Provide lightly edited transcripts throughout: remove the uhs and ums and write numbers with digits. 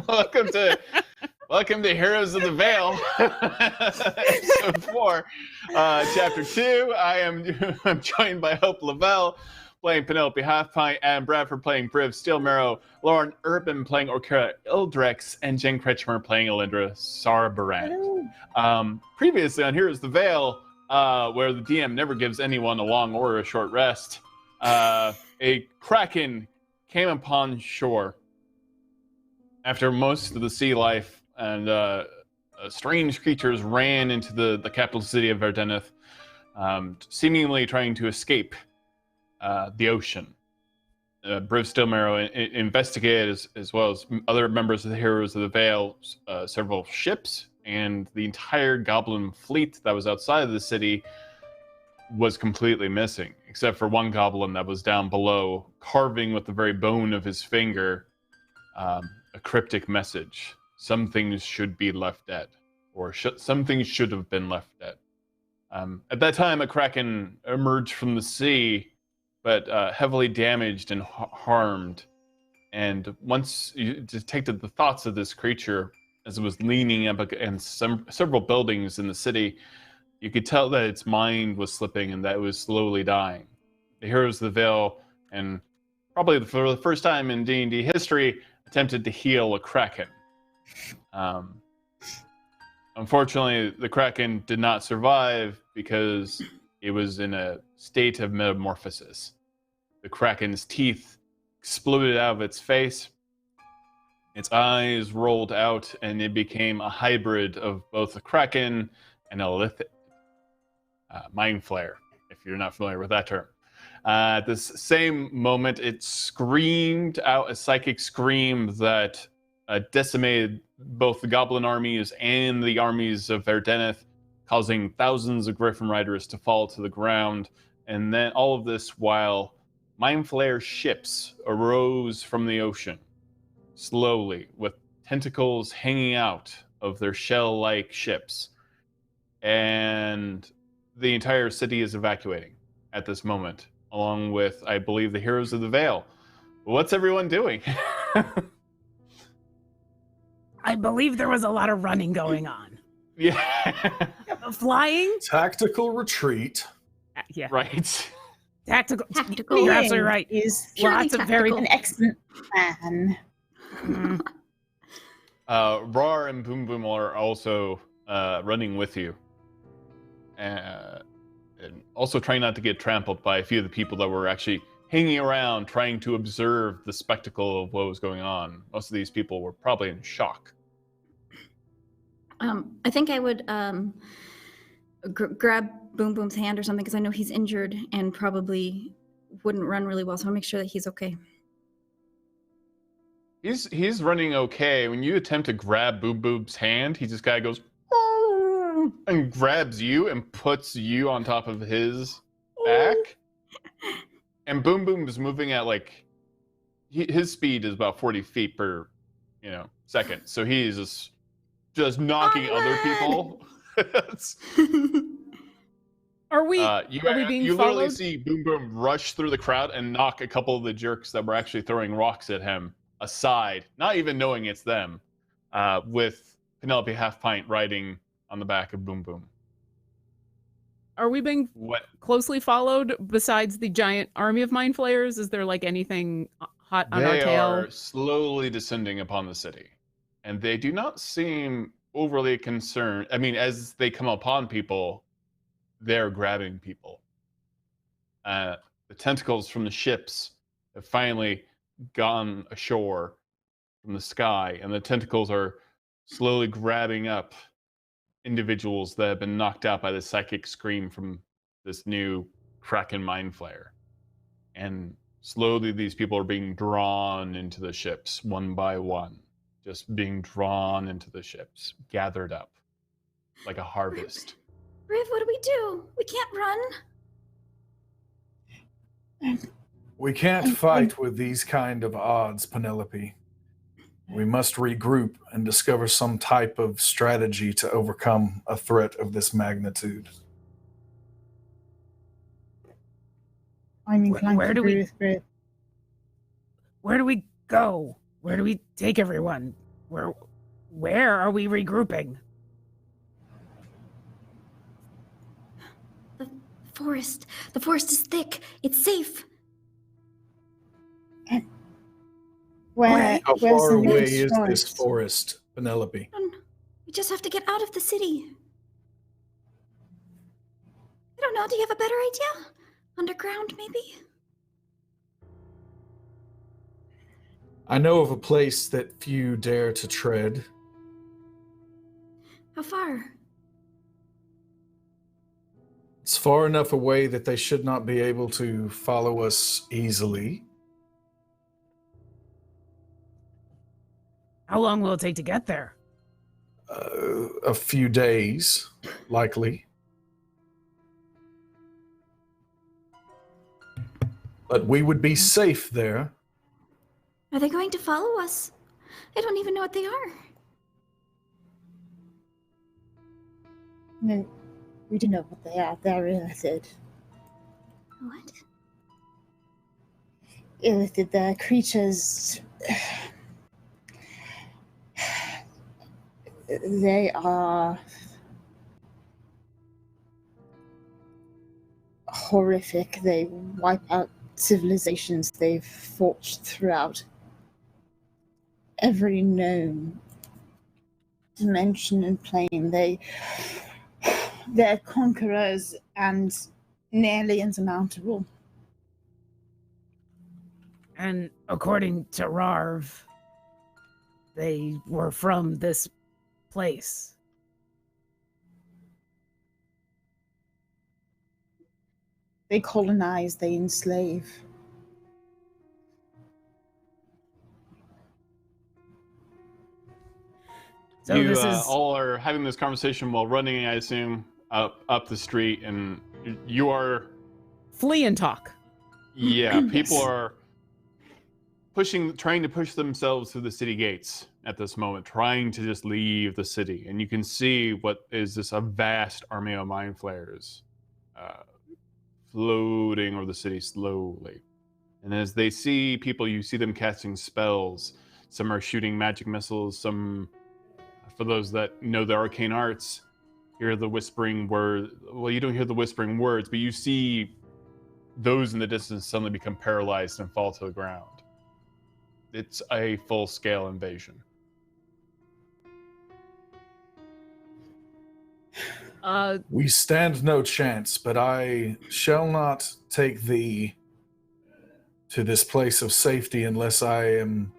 Welcome to Heroes of the Veil, episode 4, chapter 2. I'm joined by Hope Lavelle playing Penelope Halfpint, Adam Bradford playing Briv Steelmarrow, Lauren Urban playing Orkira Ildrex, and Jen Kretschmer playing Alindra Sarbarand. Previously on Heroes of the Veil, where the DM never gives anyone a long or a short rest, a kraken came upon shore. After most of the sea life and strange creatures ran into the capital city of Verdeneth, seemingly trying to escape the ocean. Briv Steelmarrow investigated, as well as other members of the Heroes of the Veil, several ships, and the entire goblin fleet that was outside of the city was completely missing, except for one goblin that was down below, carving with the very bone of his finger a cryptic message. Some things should be left dead, or some things should have been left dead. At that time, a kraken emerged from the sea, but heavily damaged and harmed. And once you detected the thoughts of this creature as it was leaning up against several buildings in the city, you could tell that its mind was slipping and that it was slowly dying. The Heroes of the Veil, and probably for the first time in D&D history, attempted to heal a kraken. Unfortunately, the kraken did not survive because it was in a state of metamorphosis. The kraken's teeth exploded out of its face, its eyes rolled out, and it became a hybrid of both a kraken and a lithid. Mind Flayer, if you're not familiar with that term. At this same moment, it screamed out a psychic scream that decimated both the goblin armies and the armies of Verdeneth, causing thousands of Griffin Riders to fall to the ground. And then all of this while Mind Flayer ships arose from the ocean, slowly, with tentacles hanging out of their shell-like ships. And the entire city is evacuating at this moment, along with, I believe, the Heroes of the Veil. What's everyone doing? I believe there was a lot of running going on. Yeah. Flying? Tactical retreat. Yeah. Right. Tactical. Tactical. You're absolutely right. Is Lots of very an excellent plan. Rar and Boom Boom are also running with you. And also trying not to get trampled by a few of the people that were actually hanging around trying to observe the spectacle of what was going on. Most of these people were probably in shock. I think I would grab Boom Boom's hand or something, because I know he's injured and probably wouldn't run really well, so I'll make sure that he's okay. He's running okay. When you attempt to grab Boom Boom's hand, he just kind of goes and grabs you and puts you on top of his back. And Boom Boom is moving at his speed is about 40 feet per, second. So he's just knocking other people. Are we? You being literally followed? see Boom Boom rush through the crowd and knock a couple of the jerks that were actually throwing rocks at him aside, not even knowing it's them, with Penelope Halfpint riding on the back of Boom Boom. Are we being closely followed besides the giant army of Mind Flayers? Is there anything hot on our tail? They are slowly descending upon the city, and they do not seem overly concerned. I mean, as they come upon people, they're grabbing people. The tentacles from the ships have finally gone ashore from the sky, and the tentacles are slowly grabbing up individuals that have been knocked out by the psychic scream from this new Kraken Mind Flayer. And slowly these people are being drawn into the ships one by one, just being drawn into the ships, gathered up like a harvest. Riv, what do we do? We can't run. We can't fight with these kind of odds, Penelope. We must regroup and discover some type of strategy to overcome a threat of this magnitude. I'm inclined Where to do agree we- with Britt. Where do we go? Where do we take everyone? Where are we regrouping? The forest. The forest is thick. It's safe. Where? How Where's far the away nearest is this forest? forest, Penelope? We just have to get out of the city. I don't know. Do you have a better idea? Underground, maybe? I know of a place that few dare to tread. How far? It's far enough away that they should not be able to follow us easily. How long will it take to get there? A few days, likely. But we would be safe there. Are they going to follow us? I don't even know what they are. No, we do know what they are. They're illithid. What? Illithid, they're creatures. They are horrific. They wipe out civilizations. They've fought throughout every known dimension and plane. They're conquerors and nearly insurmountable. And according to Rarv, they were from this place. They colonize, they enslave. So you this is all are having this conversation while running, I assume, up the street, and you are flee and talk. Yeah, people Yes. are trying to push themselves through the city gates at this moment, trying to just leave the city. And you can see what is this a vast army of mind flayers floating over the city slowly. And as they see people, you see them casting spells. Some are shooting magic missiles. Some, for those that know the arcane arts, hear the whispering word. Well, you don't hear the whispering words, but you see those in the distance suddenly become paralyzed and fall to the ground. It's a full-scale invasion. We stand no chance, but I shall not take thee to this place of safety unless I am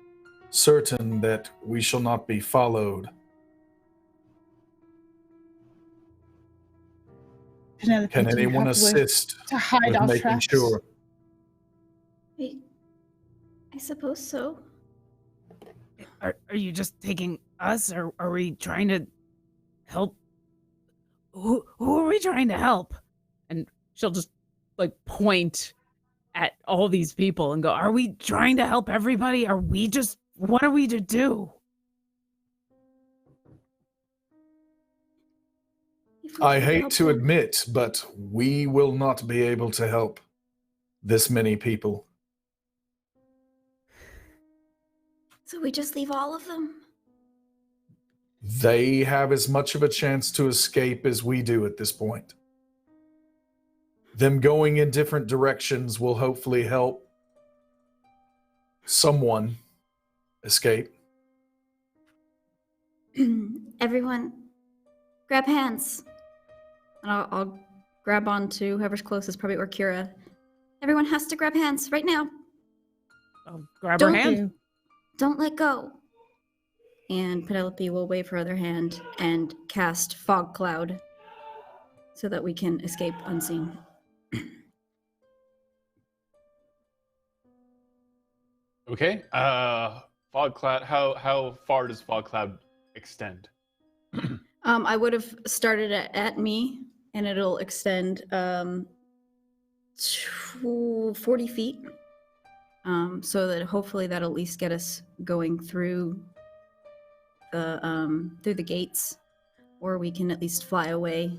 certain that we shall not be followed. Penelope, Can do you anyone have ways assist to hide with our making tracks? sure? I suppose so. Are you just taking us, or are we trying to help? Who are we trying to help? And she'll just like point at all these people and go, "Are we trying to help everybody? Are we just? What are we to do?" If we I try hate help to them- admit, but we will not be able to help this many people. So we just leave all of them? They have as much of a chance to escape as we do at this point. Them going in different directions will hopefully help someone escape. Everyone, grab hands. And I'll grab onto whoever's closest, probably Orkira. Everyone has to grab hands right now. I'll grab her Don't hand. Don't let go. And Penelope will wave her other hand and cast Fog Cloud so that we can escape unseen. Okay. Fog cloud. How far does fog cloud extend? I would have started at me, and it'll extend 40 feet. So that hopefully that'll at least get us going through the gates, or we can at least fly away.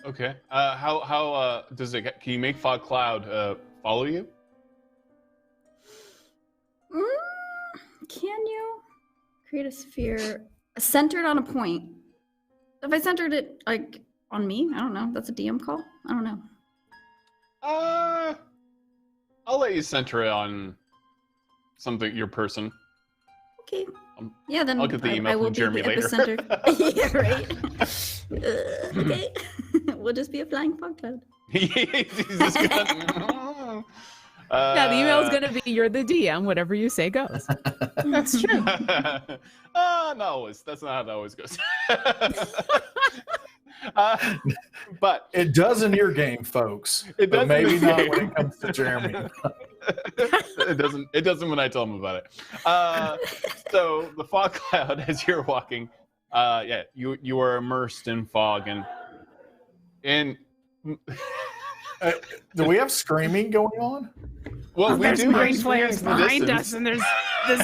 Okay. How does it? Can you make fog cloud follow you? Can you? Create a sphere centered on a point. If I centered it like on me, I don't know. That's a DM call. I don't know. I'll let you center it on something, your person. Okay. Yeah, then I'll get the email I will from be Jeremy the later. epicenter. Yeah, right. Okay. We'll just be a flying fog cloud. He's just gonna... Yeah, the email is gonna be you're the DM. Whatever you say goes. That's true. Not always. That's not how it always goes. But It does in your game, folks. It but does in maybe the not game. when it comes to Jeremy. it doesn't. It doesn't when I tell him about it. So the fog cloud, as you're walking, yeah, you are immersed in fog and. Do we have screaming going on? Well, we There's do have mind screams flares in the behind distance. us, and there's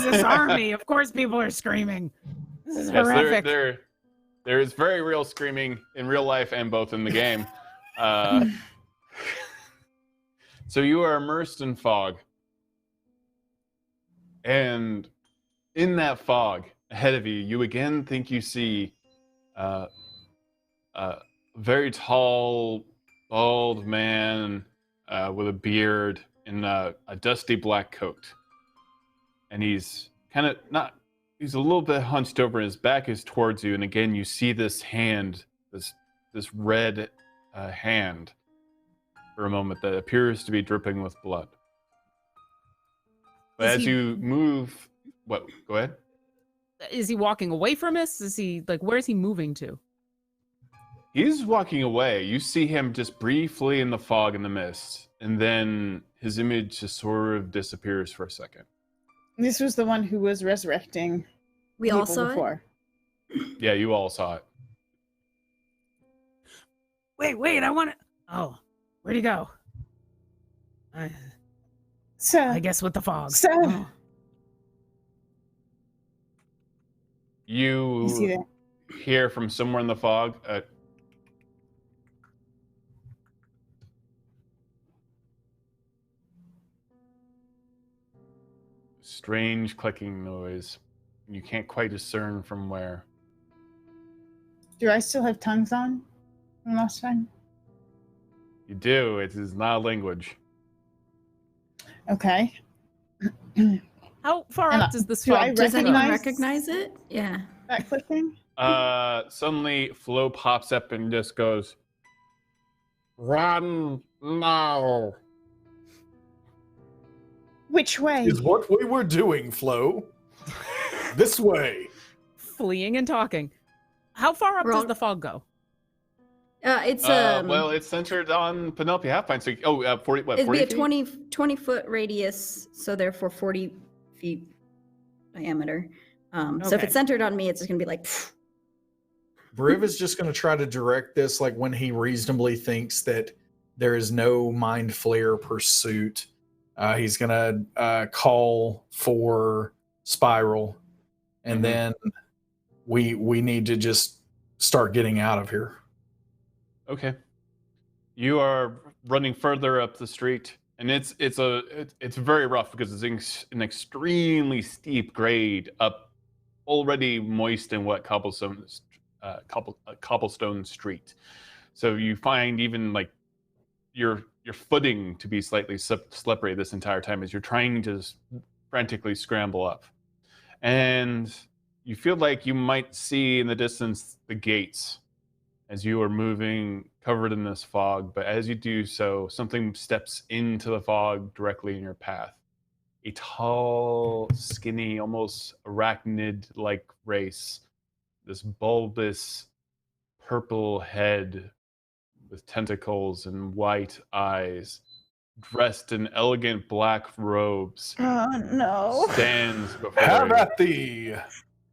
this army. Of course, people are screaming. This is Yes, horrific. there is very real screaming in real life and both in the game. So you are immersed in fog. And in that fog, ahead of you, you again think you see a very tall, bald man with a beard in a dusty black coat. And he's kind of not... He's a little bit hunched over. His back is towards you, and again, you see this hand, this red hand, for a moment that appears to be dripping with blood. But Is as he- you move, what? Go ahead. Is he walking away from us? Is he like where's he moving to? He's walking away. You see him just briefly in the fog and the mist, and then his image just sort of disappears for a second. This was the one who was resurrecting We people all saw it. before. Yeah, you all saw it. Wait, I want to. Oh, where'd he go? I So, guess with the fog. So- Oh. you see You that? hear from somewhere in the fog. Strange clicking noise. You can't quite discern from where. Do I still have tongues on from last time? You do. It is not a language. Okay. How far And up does this do I fog Does anyone Recognize- recognize it? Yeah. That clicking? Suddenly Flo pops up and just goes, "Run now!" Which way? Is what we were doing, Flo. This way. fleeing and talking? How far up We're does all- the fog go? It's Well, it's centered on Penelope Halfpine. So, 40. What? it'd 40 be a feet? 20 foot radius, so therefore 40 feet diameter. So if Okay. it's centered on me, it's just gonna be like. Briv is just going to try to direct this like when he reasonably thinks that there is no mind flare pursuit. He's going to call for Spiral, and Mhm. then we need to just start getting out of here. Okay. You are running further up the street, and it's very rough because it's an extremely steep grade up already moist and wet cobblestone street. So you find even like your footing to be slightly slippery this entire time as you're trying to frantically scramble up, and you feel like you might see in the distance the gates as you are moving covered in this fog. But as you do so, something steps into the fog directly in your path. A tall, skinny, almost arachnid-like race. This bulbous purple head with tentacles and white eyes, dressed in elegant black robes, Oh no. stands before Have you. at thee!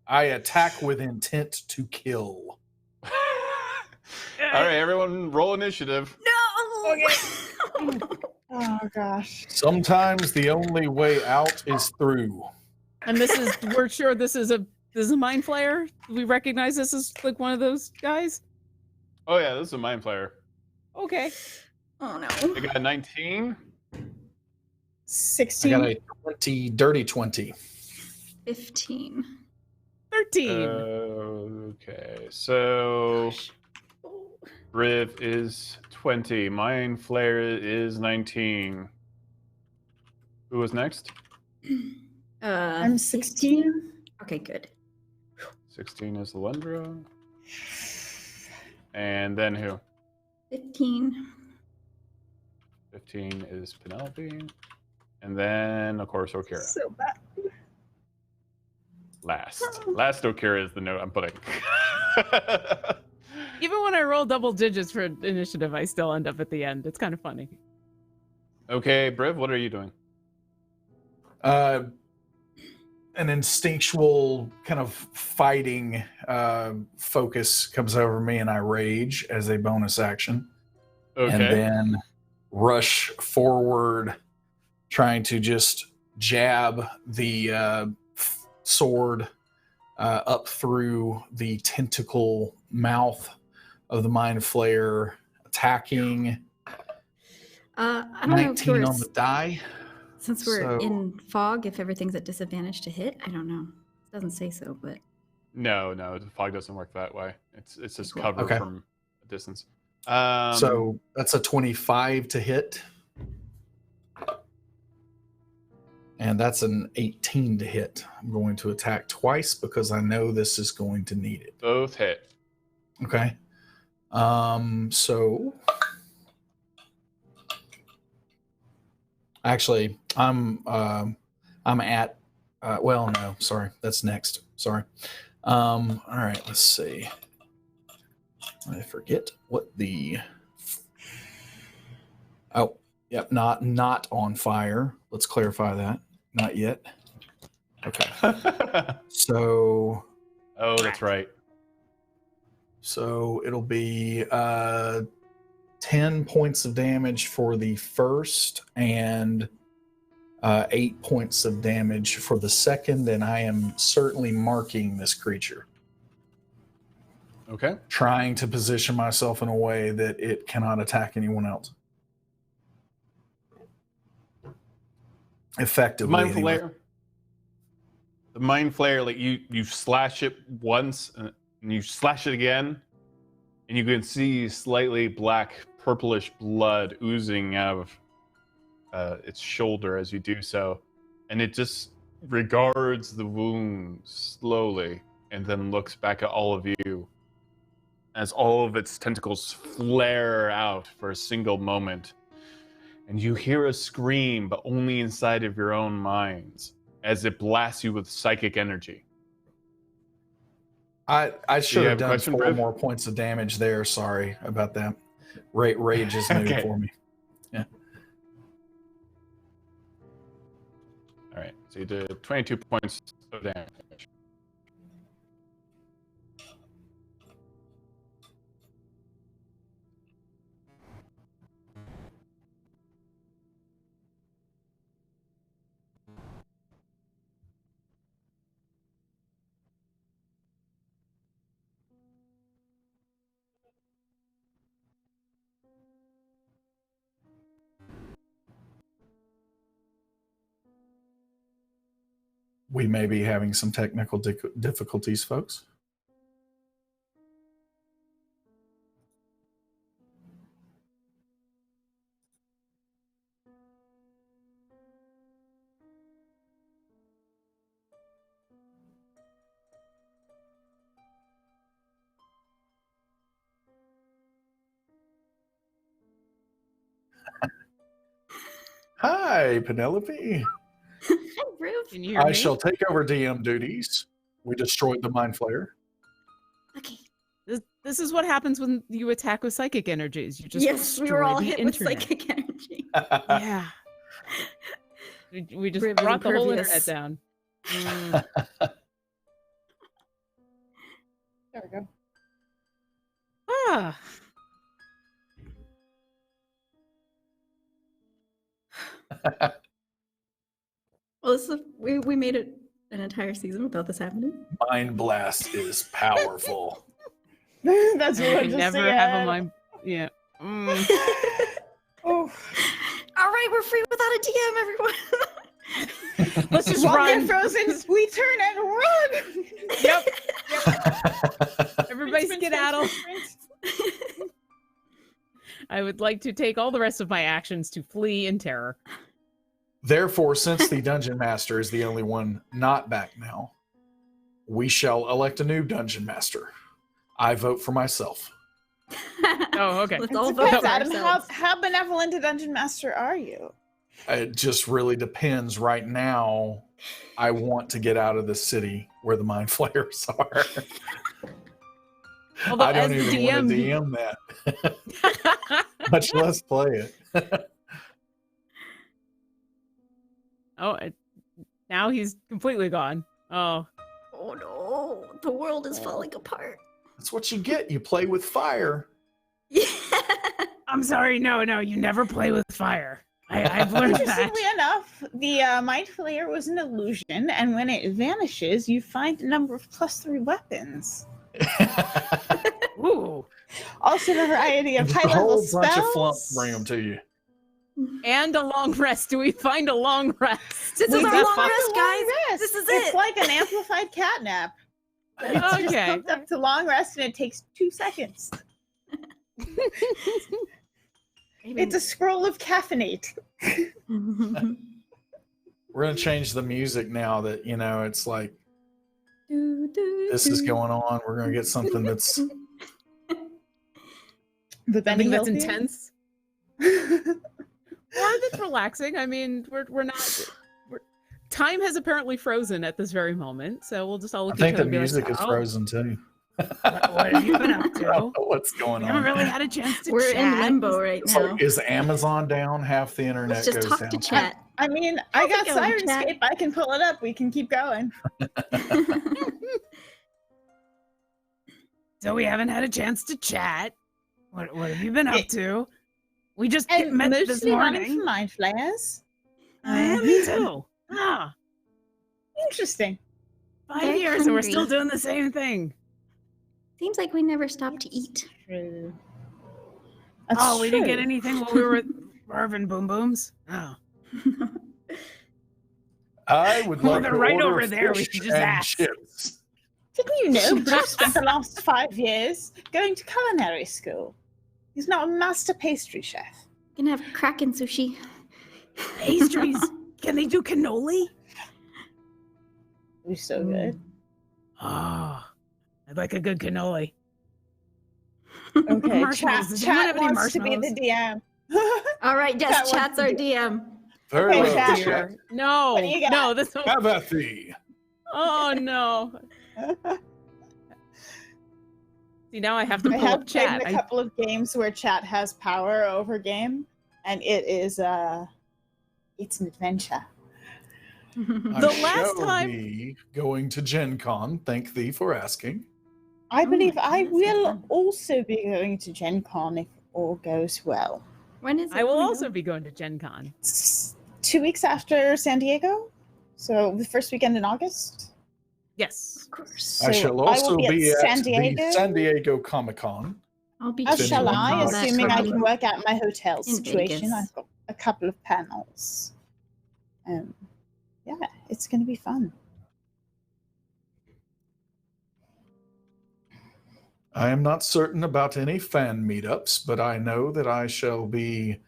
I attack with intent to kill. All right, everyone, roll initiative. No. Oh gosh. Sometimes the only way out is through. And we're sure this is a mind flayer. Do we recognize this as like one of those guys? Oh yeah, this is a mind flayer. Okay. Oh no. I got a 19. 16. I got a 20, dirty 20. 15. 13. Okay, so Riv is 20. Mind Flare is 19. Who was next? I'm 16. Okay, good. 16 is Lendra. And then who? 15. 15 is Penelope. And then, of course, Okira. So bad. Last Okira is the note I'm putting. Even when I roll double digits for initiative, I still end up at the end. It's kind of funny. Okay, Briv, what are you doing? An instinctual kind of fighting focus comes over me, and I rage as a bonus action. Okay. And then rush forward, trying to just jab the sword up through the tentacle mouth of the Mind Flayer, attacking. I don't know if 19 we're, on the die. since we're so- in fog, if everything's at disadvantage to hit. I don't know. It doesn't say so, but No, the fog doesn't work that way. It's just Cool. cover Okay. from a distance. So that's a 25 to hit. And that's an 18 to hit. I'm going to attack twice because I know this is going to need it. both hit. Okay. So actually I'm at well, no, sorry. That's next. Sorry. All right, let's see. I forget what the Oh, yep, not on fire. Let's clarify that. Not yet. Okay. So Oh, that's right. So it'll be 10 points of damage for the first and 8 points of damage for the second. And I am certainly marking this creature, Okay. trying to position myself in a way that it cannot attack anyone else. Effectively. Mind anyway. Flare. The Mind Flare, like you slash it once and you slash it again, and you can see slightly black, purplish blood oozing out of its shoulder as you do so, and it just regards the wound slowly, and then looks back at all of you as all of its tentacles flare out for a single moment. And you hear a scream, but only inside of your own minds, as it blasts you with psychic energy. I should you have have a done question, 4 Briv? more points of damage there. Sorry about that. Rage is new Okay. for me. Yeah. All right, so you did 22 points of damage. We may be having some technical difficulties, folks. Hi, Penelope. Hi, Roof. Can you hear I me? shall take over DM duties. We destroyed the Mind Flayer. Okay. This is what happens when you attack with psychic energies. You just Yes, we were all destroy the hit with internet. psychic energy. Yeah. We just Riv is brought the whole impervious. internet down. Mm. There we go. Ah. Well, this is, we made it an entire season without this happening. Mind Blast is powerful. That's And what I we just never have a mind. Yeah. Mm. Oh, All right, we're free without a DM, everyone. Let's just While run. they're frozen, we turn and run. Yep. Everybody skedaddle. I would like to take all the rest of my actions to flee in terror. Therefore, since the dungeon master is the only one not back now, we shall elect a new dungeon master. I vote for myself. Oh, okay. Let's It all vote depends, for Adam. ourselves. How benevolent a dungeon master are you? It just really depends. Right now, I want to get out of the city where the mind flayers are. Although, I as don't the even want to DM, DM that, much less play it. Now he's completely gone. Oh, Oh no, the world is falling apart. That's what you get. You play with fire. Yeah. I'm sorry. No, you never play with fire. I've learned that. Interestingly enough, the Mind Flayer was an illusion, and when it vanishes, you find a number of +3 weapons. Ooh. Also, a variety of Just a high-level whole spells. bunch of flump bring them to you. And a long rest. Do we find a long rest? This is We our just long found rest, a long guys. rest. This is It's it. like an amplified catnap. It's just Okay. pumped up to long rest, and it takes 2 seconds. It's a scroll of caffeinate. We're going to change the music now that, it's like, this is going on. We're going to get something that's... The Benny Something that's Hill intense. theme? Or that's relaxing. I mean, we're not. Time has apparently frozen at this very moment, so we'll just all I look at think each the other and be music like, is "Oh, frozen too. What have you been up I to? don't know what's going We haven't on. really had a chance to We're chat. in limbo right It's now. like, is Amazon down? Half the internet Let's just goes talk down. to chat. I mean, I got think I would chat. Sirenscape. I can pull it up. We can keep going. So we haven't had a chance to chat. What have you been up Yeah. to? We just And met this mostly running for morning. Mind Flayers. Me too. Ah, Interesting. 5 Very years and we're still hungry. doing the same thing. Seems like we never stopped to eat. True. Oh, we didn't get anything while we were with Marvin Boom Booms. Oh, I would Well, like they're to right order over there. We fish should just and ask. chips. Didn't you know Bruce spent the last 5 years going to culinary school? He's now a master pastry chef. Gonna have Kraken sushi. pastries. Can they do cannoli? It was so good. Oh, I'd like a good cannoli. Okay, Marshmallows. chat, Does anyone chat have any wants to be the DM. All right, That yes, one. chat's our DM. Very Okay, well, Jack. Jack. No, What do you got? no, this one. Have at thee. Oh no. See, now I have to I pull have up played chat. in a couple of games where chat has power over game, and it is it's an adventure. The I last shall time- be going to Gen Con. Thank thee for asking. I Oh believe my I goodness, that's will fun. also be going to Gen Con if all goes well. When is it? I will Oh my also God. be going to Gen Con. It's 2 weeks after San Diego, so the first weekend in August. Yes. Of course. I So shall I also will be at at San Diego. the San Diego Comic Con. I'll be As If shall anyone I, would like to assuming I come. can work out my hotel In situation. Vegas. I've got a couple of panels. Yeah, it's going to be fun. I am not certain about any fan meetups, but I know that I shall be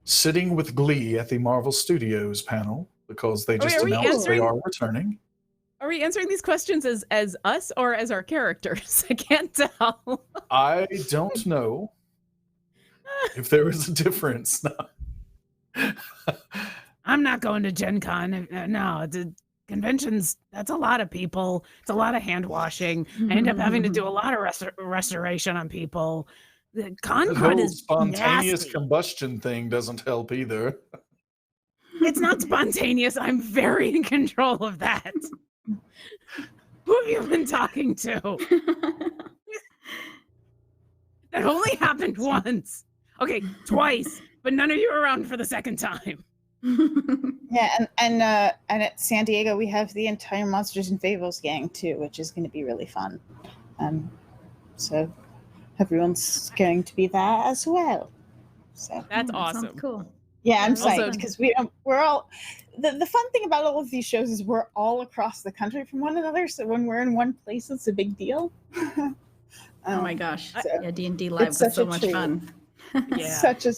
sitting with glee at the Marvel Studios panel because they just are we announced they answering- are returning. Are we answering these questions as us or as our characters? I can't tell. I don't know if there is a difference. I'm not going to Gen Con. No, the conventions, that's a lot of people. It's a lot of hand washing. I end up having to do a lot of restoration on people. The The Con whole is spontaneous nasty. combustion thing doesn't help either. It's not spontaneous. I'm very in control of that. Who have you been talking to? That only happened once. Okay, twice, but none of you were around for the second time. Yeah, and at San Diego we have the entire Monsters and Fables gang too, which is going to be really fun. So everyone's going to be there as well. So That's That sounds awesome. Cool. yeah, I'm Also- psyched because we're all the fun thing about all of these shows is we're all across the country from one another, so when we're in one place, it's a big deal. Oh my gosh. so Yeah, D&D Live it's was such so a much treat. fun. Yeah. such a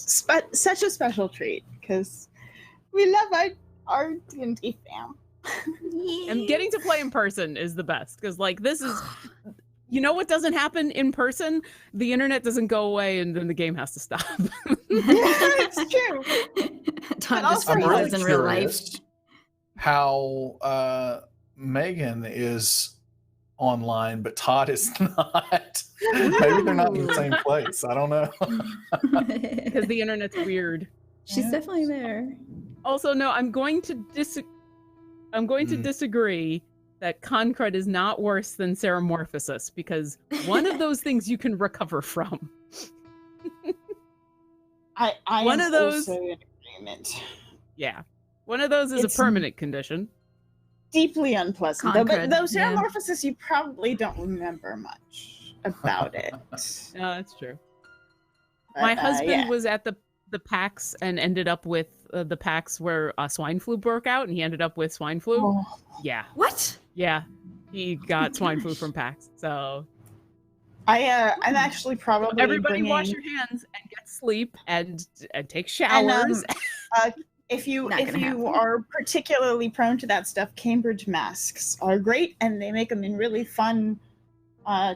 special treat because we love our D&D fam. And getting to play in person is the best because, like, this is, you know, what doesn't happen in person? The internet doesn't go away, and then the game has to stop. It's true. Todd But just also I'm really freezes in real life. curious how Megan is online, but Todd is not. Maybe they're not in the same place. I don't know. Because the internet's weird. She's Yeah. definitely there. Also, no, I'm going to disagree that Concrete is not worse than Ceramorphosis because one of those things you can recover from. I One am of those- also in agreement. Yeah. One of those is It's- a permanent condition. Deeply unpleasant, though. But Concrete, those yeah. Ceramorphosis, you probably don't remember much about it. No, that's true. But, My husband yeah. was at the PAX and ended up with the PAX where swine flu broke out, and he ended up with swine flu. Oh, Yeah. What? Yeah. He got swine flu from PAX. So I'm actually probably everybody bringing, wash your hands and get sleep and take And, showers. if you Not gonna happen. are particularly prone to that stuff, Cambridge masks are great, and they make them in really fun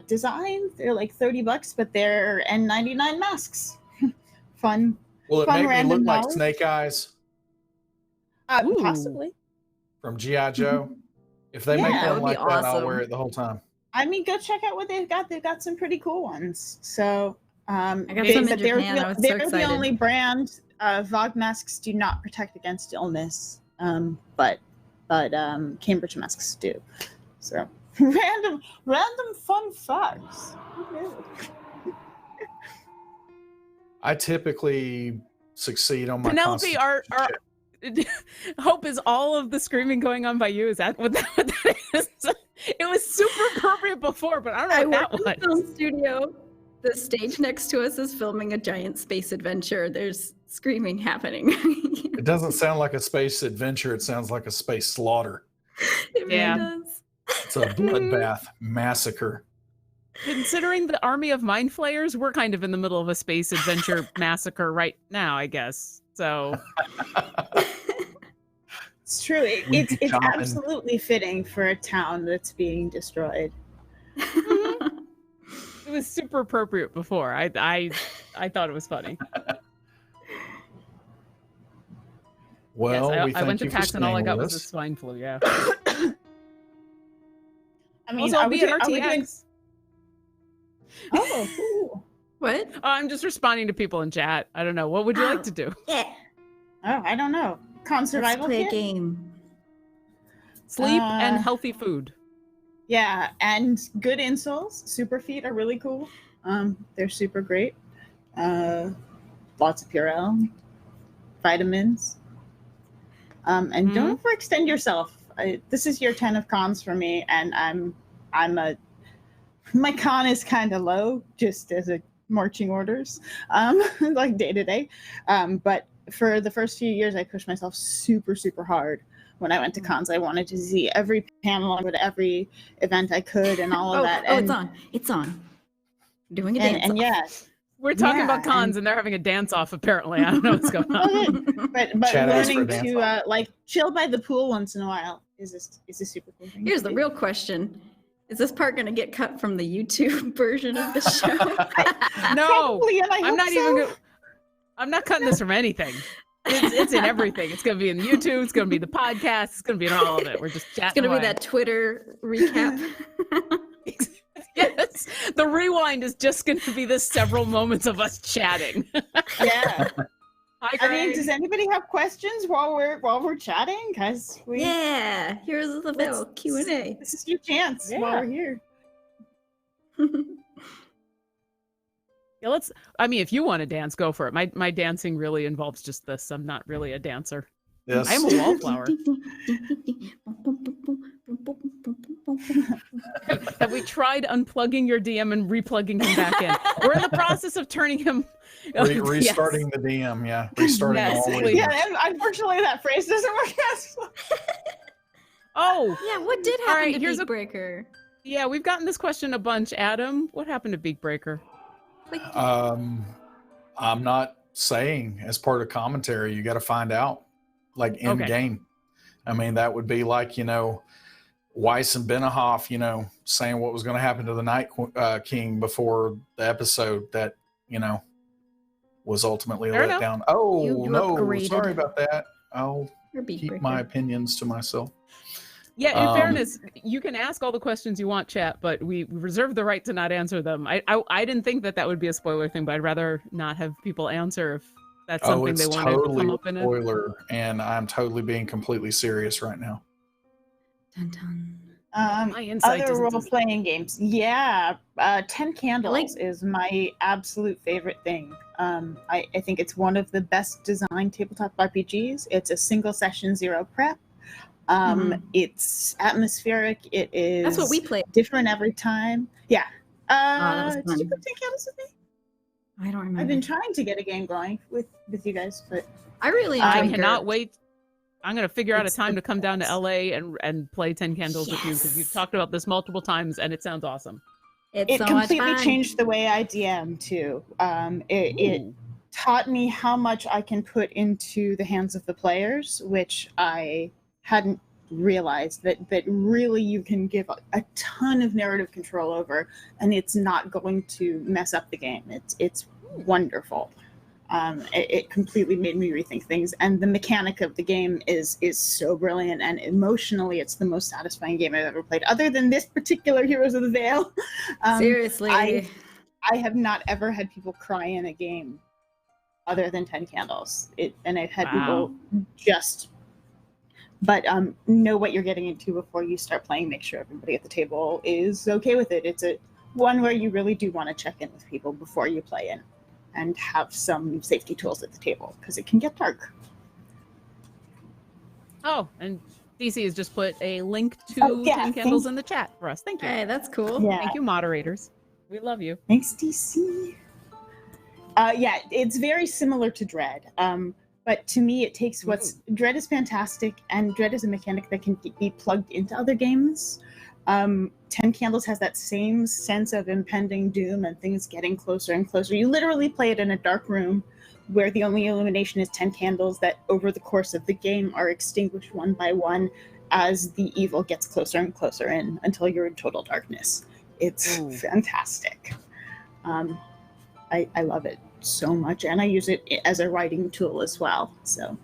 designs. They're like $30, but they're N99 masks. Fun, Will it Fun make me random look like knowledge. Snake Eyes Ooh. possibly. from G.I. Joe? If they Yeah, make that one would be like that, I'll awesome. wear it the whole time. I mean, go check out what they've got. They've got some pretty cool ones. So, got some in but they're, Japan. I was so they're the excited. only brand. Vogue masks do not protect against illness, but Cambridge masks do. So, random fun facts. I typically succeed on my Penelope, our Hope, is all of the screaming going on by you? Is that what that is? It was super appropriate before, but I don't know what work that in the was. film studio. The stage next to us is filming a giant space adventure. There's screaming happening. It doesn't sound like a space adventure. It sounds like a space slaughter. It really Yeah. does. It's a bloodbath massacre. Considering the army of mind flayers, we're kind of in the middle of a space adventure massacre right now, I guess. So It's true. We It's be common. absolutely fitting for a town that's being destroyed. it was super appropriate before. I thought it was funny. Well, yes, we I thank went to you for PAX and all I staying got with was a us. swine flu. Yeah. I mean, Also, are I'll we be at doing- are we doing- RTX. Oh, cool. What? I'm just responding to people in chat. I don't know. What would you like to do? Yeah. Oh, I don't know. Con Let's survival play a kit? game. Sleep and Uh, healthy food. Yeah, and good insoles. Super feet are really cool. They're super great. Lots of Purell, vitamins. And don't overextend yourself. This is year 10 of cons for me, and my con is kind of low, just as a marching orders, like day to day. But for the first few years, I pushed myself super, super hard. When I went to cons, I wanted to see every panel, but every event I could, and all of that. Oh, And, it's on. It's on. Doing a dance. and off. yeah, We're talking yeah, about cons and they're having a dance off. Apparently, I don't know what's going on. but Chat asked for a learning dance to off. like chill by the pool once in a while is a super cool thing. Here's to the do. real question. Is this part going to get cut from the YouTube version of the show? No, Probably, and I I'm hope not so. even. I'm not cutting this from anything. It's in everything. It's going to be in YouTube. It's going to be the podcast. It's going to be in all of it. We're just chatting. It's going to be away. that Twitter recap. Yes, the rewind is just going to be the several moments of us chatting. Yeah. Hi, I mean, Greg. does anybody have questions while we're chatting? Because Yeah, here's the little Q&A. this is your chance while Yeah. we're here. Yeah, let's. I mean, if you want to dance, go for it. My dancing really involves just this. I'm not really a dancer. Yes. I am a wallflower. Have we tried unplugging your DM and replugging him back in? We're in the process of turning him Restarting the DM, yeah. Restarting Yes, all please. Yeah, and unfortunately that phrase doesn't work as well. Oh, Yeah, what did All happen right, to here's Beak Breaker? yeah, we've gotten this question a bunch. Adam, what happened to Beak Breaker? Like, I'm not saying as part of commentary. You got to find out, like in Okay. game. I mean, that would be like, Weiss and Benehoff, saying what was going to happen to the Night King before the episode that, was ultimately Fair let enough. down. Oh, You no, upgraded. sorry about that. I'll or Beak keep Breaker. my opinions to myself. Yeah, in Um, fairness, you can ask all the questions you want, chat, but we reserve the right to not answer them. I didn't think that would be a spoiler thing, but I'd rather not have people answer if that's something it's they want to totally come a up in it. spoiler, and I'm totally being completely serious right now. Dun, dun. My insight Other doesn't role-playing games. Yeah, 10 Candles like- is my absolute favorite thing. I think it's one of the best designed tabletop RPGs. It's a single session, zero prep. It's atmospheric. It is That's what we played. different every time. Yeah. that was Did you fun. play 10 Candles with me? I don't remember. I've been trying to get a game going with you guys, but I really I enjoyed cannot GURPS. wait. I'm going to figure out a It's time the to come down to best. LA and play 10 Candles with you because you've Yes. talked about this multiple times and it sounds awesome. It's it so much completely fun. changed the way I DM too. It Ooh. taught me how much I can put into the hands of the players, which I hadn't realized that really you can give a ton of narrative control over, and it's not going to mess up the game. It's wonderful. It completely made me rethink things, and the mechanic of the game is so brilliant, and emotionally it's the most satisfying game I've ever played, other than this particular Heroes of the Veil. Seriously. I have not ever had people cry in a game other than 10 Candles. And I've had Wow. people just, but know what you're getting into before you start playing. Make sure everybody at the table is okay with it. It's a one where you really do want to check in with people before you play in, and have some safety tools at the table because it can get dark. Oh, and DC has just put a link to Oh, yeah, 10 Candles in the chat for us. Thank you. Hey, that's cool. Yeah. Thank you, moderators. We love you. Thanks, DC. Yeah, it's very similar to Dread. But to me, it takes Dread is fantastic, and Dread is a mechanic that can be plugged into other games. 10 Candles has that same sense of impending doom and things getting closer and closer. You literally play it in a dark room where the only illumination is 10 candles that over the course of the game are extinguished one by one as the evil gets closer and closer in until you're in total darkness. It's Ooh. fantastic. I love it so much, and I use it as a writing tool as well. So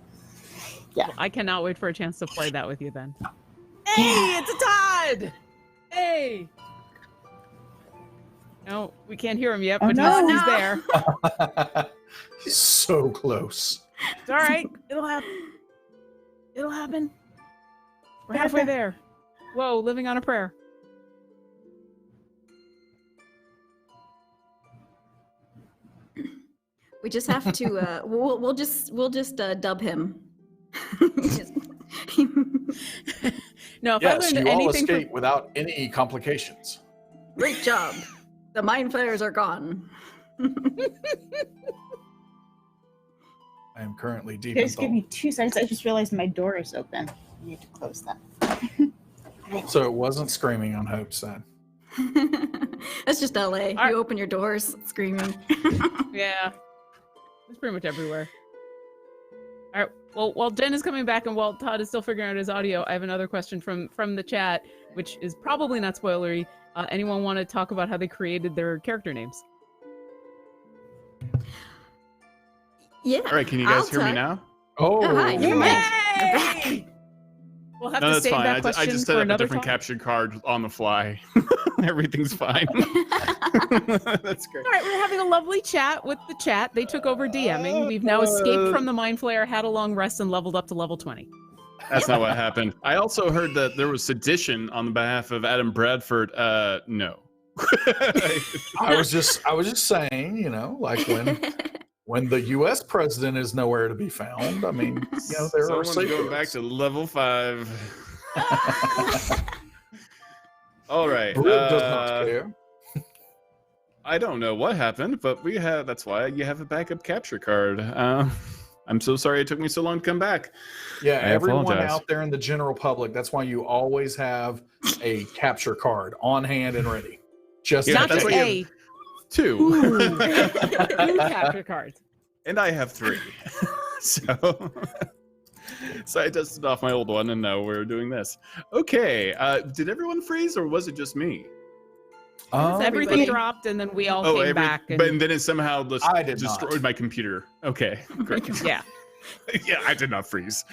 yeah. Well, I cannot wait for a chance to play that with you then. Hey, it's a Todd! Hey! No, we can't hear him yet, Oh, but no. he's there. So close. It's all right. It'll happen. It'll happen. We're halfway there. Whoa, living on a prayer. We just have to. We'll just dub him. No, if I Yes, learned you all anything from escape without any complications. Great job. The mind flayers are gone. I am currently deep You in guys give thought. me 2 seconds. I just realized my door is open. I need to close that. So it wasn't screaming on Hope's side. That's just LA. right. You open your doors, screaming. Yeah. It's pretty much everywhere. All right. Well, while Jen is coming back and while Todd is still figuring out his audio, I have another question from the chat, which is probably not spoilery. Anyone want to talk about how they created their character names? Yeah. All right, can you guys hear me now? Oh, hi, you're back. Yay! We'll have No, to that's save fine. that I question just for set up a another different time. captured card on the fly. Everything's fine. That's great. All right, we're having a lovely chat with the chat. They took over DMing. We've now escaped from the Mind Flayer, had a long rest, and leveled up to level 20. That's not what happened. I also heard that there was sedition on the behalf of Adam Bradford. No. I was just saying, like when the U.S. president is nowhere to be found. I mean, there are Someone's going back to level 5. All right. Brid does not care. I don't know what happened, but that's why you have a backup capture card. I'm so sorry it took me so long to come back. Yeah, I everyone apologize. out there in the general public, that's why you always have a capture card on hand and ready. Just Yeah, Not that's just why a. Two. Ooh. Two capture cards. And I have 3. So I dusted off my old one, and now we're doing this. Okay. Did everyone freeze, or was it just me? Oh, Everything everybody- dropped, and then we all came back. And But then it somehow I did destroyed not. my computer. Okay, great. yeah. Yeah, I did not freeze.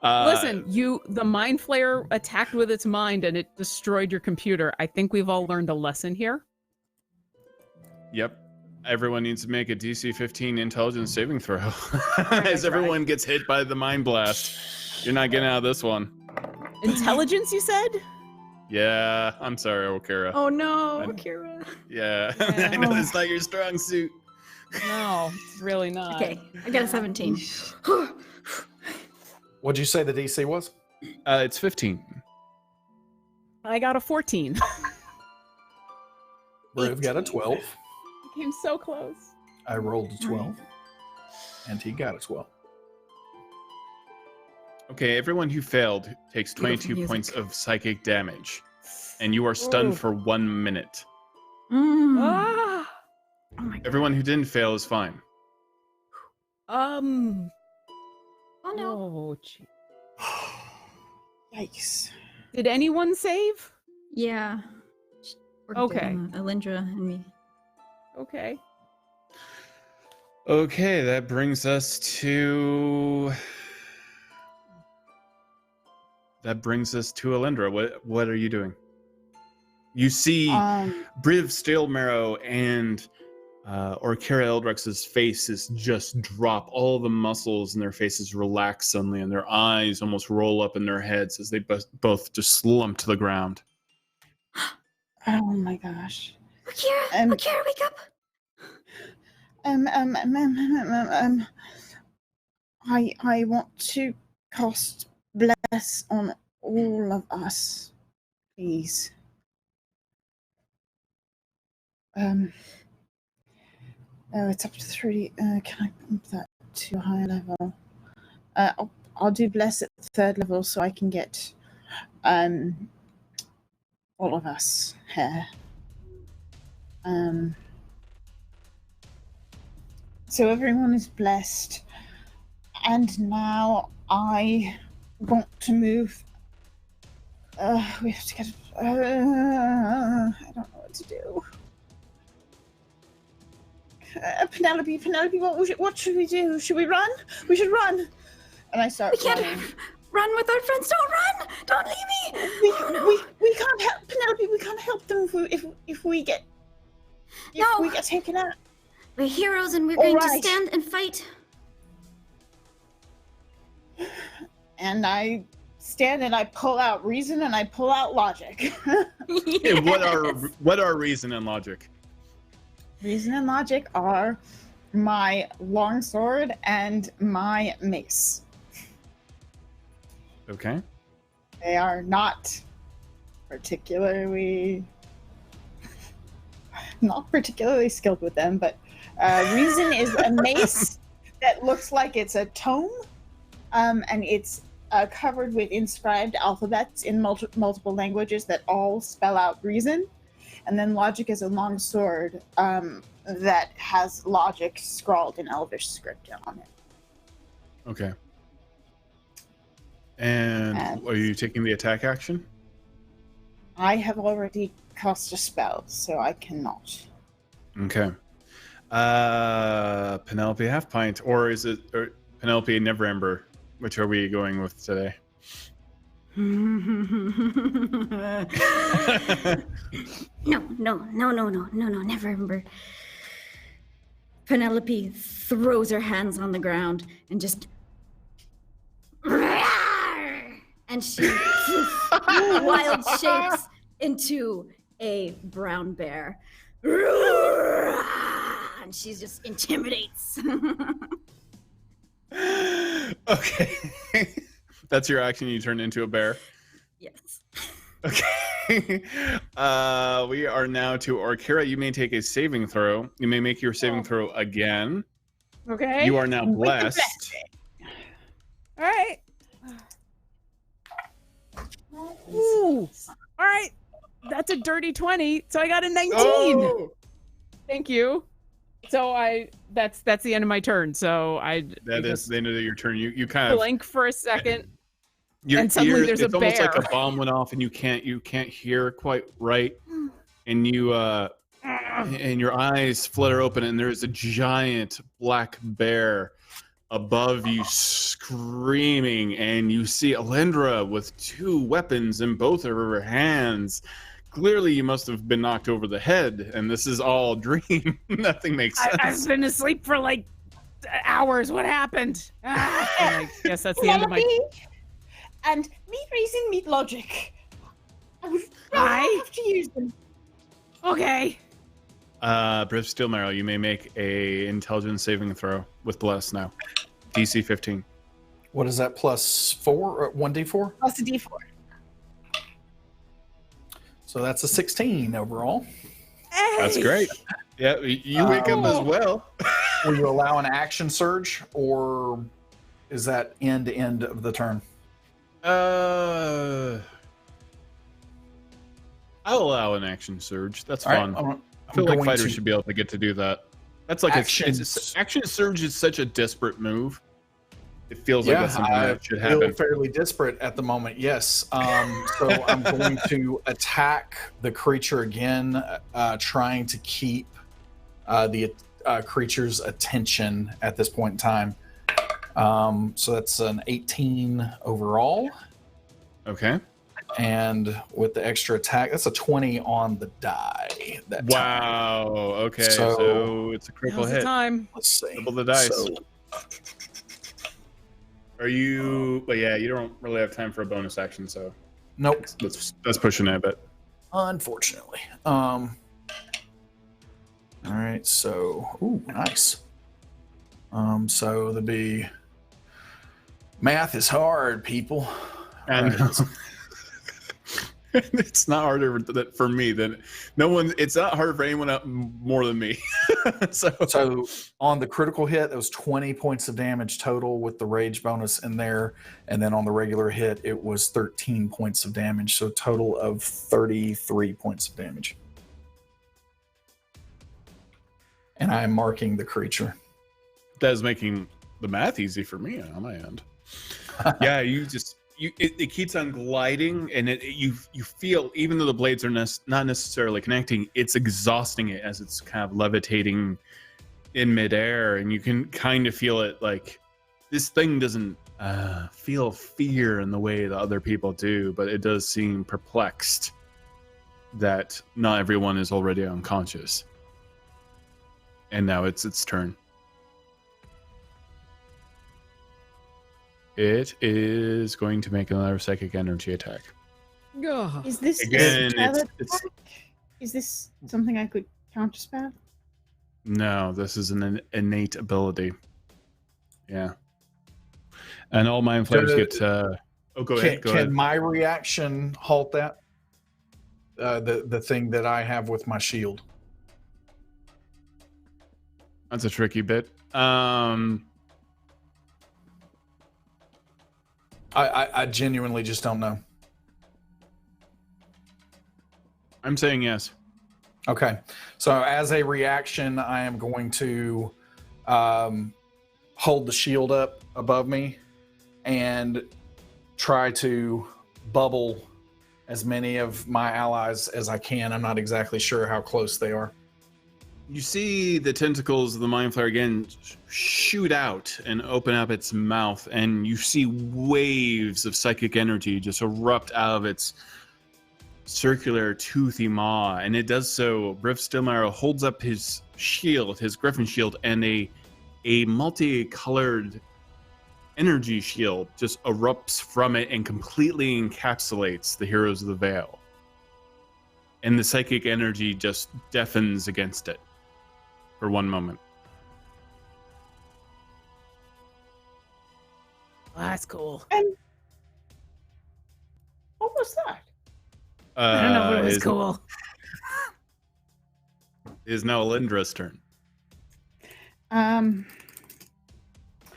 Listen, the mind flayer attacked with its mind, and it destroyed your computer. I think we've all learned a lesson here. Yep. Everyone needs to make a DC 15 intelligence saving throw. As try. everyone gets hit by the mind blast. You're not getting out of this one. Intelligence, you said? Yeah, I'm sorry, Okira. Oh no, I- Kira. Yeah, Yeah. I know it's not your strong suit. No, it's really not. Okay, I got a 17. What'd you say the DC was? It's 15. I got a 14. Briv got a 12. I came so close. I rolled a 12. And he got a 12. Okay, everyone who failed takes Beautiful 22 music. points of psychic damage. And you are stunned Ooh. for 1 minute. Ah! Oh my god. Everyone who didn't fail is fine. Oh no. Oh, gee. Yikes. Did anyone save? Yeah. Okay. Alindra and me. Okay. Okay, that brings us to Alindra. What are you doing? You see Briv Steelmarrow and Orkira Eldrex's faces just drop. All the muscles in their faces relax suddenly, and their eyes almost roll up in their heads as they both just slump to the ground. Oh my gosh. Akira, Akira, wake up! I want to cast bless on all of us, please. Oh, it's up to 3. Can I bump that to a higher level? I'll do bless at the 3rd level so I can get all of us here. So everyone is blessed, and now I want to move. We have to get. I don't know what to do. Penelope, what should we do? Should we run? We should run. And I start We can't running. run with our friends. Don't run! Don't leave me! We can't help Penelope. We can't help them if we get taken out. We're heroes and we're All going right. to stand and fight. And I stand and I pull out reason and I pull out logic. Okay, what are reason and logic? Reason and logic are my longsword and my mace. Okay. They are not particularly skilled with them, but reason is a mace that looks like it's a tome, and it's covered with inscribed alphabets in multiple languages that all spell out reason. And then logic is a long sword that has logic scrawled in Elvish script on it. Okay. And are you taking the attack action? I have already cast a spell, so I cannot. Okay. Penelope Halfpint, or is it Penelope Neverember? Which are we going with today? No, never remember. Penelope throws her hands on the ground and just and she wild shapes into a brown bear. And she just intimidates. Okay. That's your action. You turn into a bear. Yes. Okay. We are now to Orkira. You may take a saving throw. You may make your saving throw again. Okay. You are now With the blessed. All right. Ooh. All right. That's a dirty 20. So I got a 19. Oh! Thank you. So that's the end of my turn. So That is just the end of your turn. You kind of blink for a second. your and suddenly ears, there's a it's almost like bear. a bomb went off and you can't hear quite right. And you and your eyes flutter open and there's a giant black bear above you screaming, and you see Alindra with 2 weapons in both of her hands. Clearly you must have been knocked over the head, and this is all a dream. Nothing makes sense. I've been asleep for like hours. What happened? And I guess that's the end of my. And meat reason, meat logic. I would I- have to use them. Okay. Briv Steelmarrow, you may make a intelligence saving throw with bless now. DC 15. What is that? +4 or 1d4? Plus a D4. So that's a 16 overall. That's Hey. great. Yeah, you wake up as well. Will you allow an action surge, or is that end of the turn? I'll allow an action surge. That's All right, fun. I feel like going fighters to- should be able to get to do that. That's like Action- action surge is such a desperate move. It feels like that's something that should I feel happen. fairly disparate at the moment. Yes. So I'm going to attack the creature again, trying to keep the creature's attention at this point in time. So that's an 18 overall, Okay. and with the extra attack, that's a 20 on the die. That time. Wow. Okay. So- So it's a critical Now's the hit. time. Let's see. Double the dice. So, Are you? But yeah, you don't really have time for a bonus action, so nope. that's pushing it a bit. Unfortunately. All right, so nice. So there'd be math is hard, people. And All right, it's not harder for me than no one. It's not hard for anyone more than me. so on the critical hit, it was 20 points of damage total with the rage bonus in there, and then on the regular hit, it was 13 points of damage. So total of 33 points of damage. And I am marking the creature. that is making the math easy for me on my end. Yeah, it keeps on gliding, and you feel, even though the blades are not necessarily connecting, it's exhausting it as it's kind of levitating in midair, and you can kind of feel it like this thing doesn't feel fear in the way that other people do, but it does seem perplexed that not everyone is already unconscious. And now it's its turn. It is going to make another psychic energy attack. Ugh. Is this Again, spell it's attack? Is this something I could counterspell? no, this is an innate ability. Yeah. And all mind flayers get go ahead. Go Can ahead. my reaction halt that? The thing that I have with my shield. That's a tricky bit. I genuinely just don't know. I'm saying yes. Okay, so as a reaction, I am going to hold the shield up above me and try to bubble as many of my allies as I can. I'm not exactly sure how close they are. You see the tentacles of the mind flayer again shoot out and open up its mouth, and you see waves of psychic energy just erupt out of its circular toothy maw, and it does so. Briv Steelmarrow holds up his shield, his griffin shield, and a multicolored energy shield just erupts from it and completely encapsulates the heroes of the Veil. And the psychic energy just deafens against it for one moment. Well, that's cool. And what was that? I don't know, but it was is- cool. Is now Elindra's turn.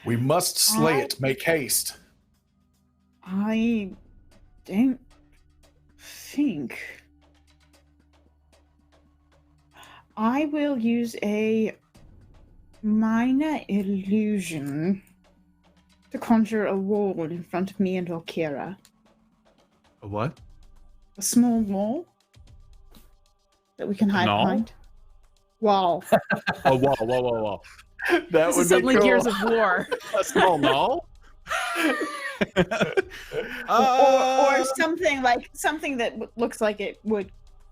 We must slay it. Make haste. I don't think. I will use a minor illusion to conjure a wall in front of me and Orkira. A what? A small wall that we can hide Null? behind. Wall. A wall. That This is suddenly Gears of War. A small null? Or something that looks like it would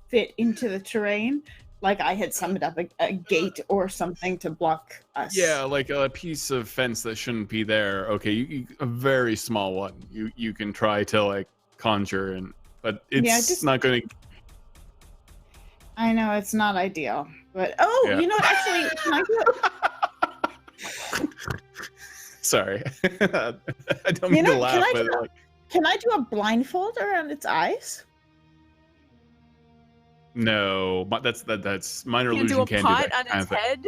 fit into the terrain. Like I had summoned up a gate or something to block us. Yeah, like a piece of fence that shouldn't be there. Okay, a very small one. You can try to like conjure but it's not going to. I know it's not ideal, but Yeah. you know what? Actually, can I do it? Sorry, I don't mean to laugh, but like, Can I do a blindfold around its eyes? no, but that's minor Can't do illusion a can't pot do that on kind its of thing. head?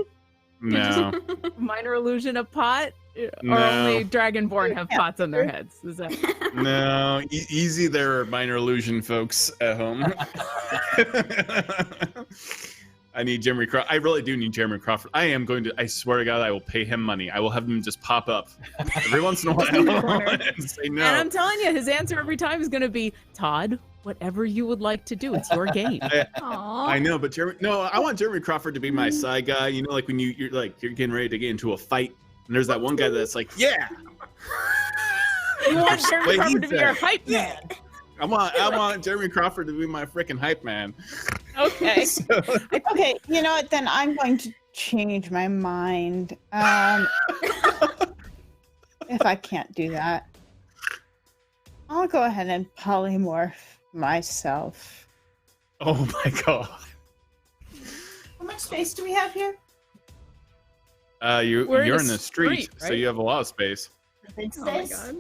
No, Minor illusion of pot? Or No. only Dragonborn have Yeah. pots on their heads? Is that... no, easy there, minor illusion folks at home. I need Jeremy Crawford. I really do need Jeremy Crawford. I swear to God, I will pay him money. I will have him just pop up every once in a while and say no. And I'm telling you, his answer every time is going to be, Todd, whatever you would like to do. It's your game. Aw. I know, but I want Jeremy Crawford to be my side guy. You know, like when you're getting ready to get into a fight, and there's that one guy that's like, yeah. You want Jeremy Wait, Crawford to he's be your hype man. I want Jeremy Crawford to be my freaking hype man. Okay. So, Okay, you know what? Then I'm going to change my mind. If I can't do that, I'll go ahead and polymorph myself. oh my God. How much space do we have here? We're in You're a in the street, street, so right? you have a lot of space. Big Oh my space? god.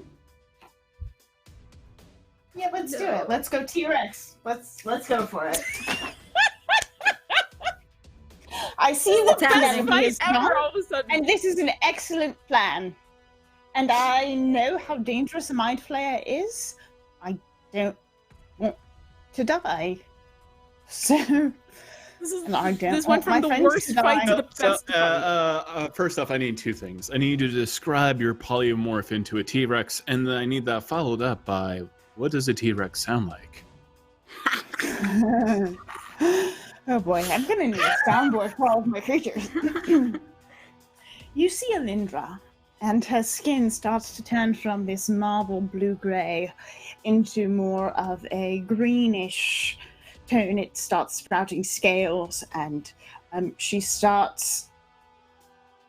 Yeah, let's do No. it. Let's go T-Rex. Let's go for it. I see what Best Penelope Fight has done, ever, all of a sudden. and this is an excellent plan. And I know how dangerous a mind flayer is. I don't want to die. So, This is and I don't this went want from my the friends worst to fight die. to the best fight. First off, I need two things. I need you to describe your polymorph into a T-Rex, and then I need that followed up by, what does a T-Rex sound like? Oh boy, I'm gonna need a soundboard for all of my creatures. You see Alindra, and her skin starts to turn from this marble blue-gray into more of a greenish tone. It starts sprouting scales, and she starts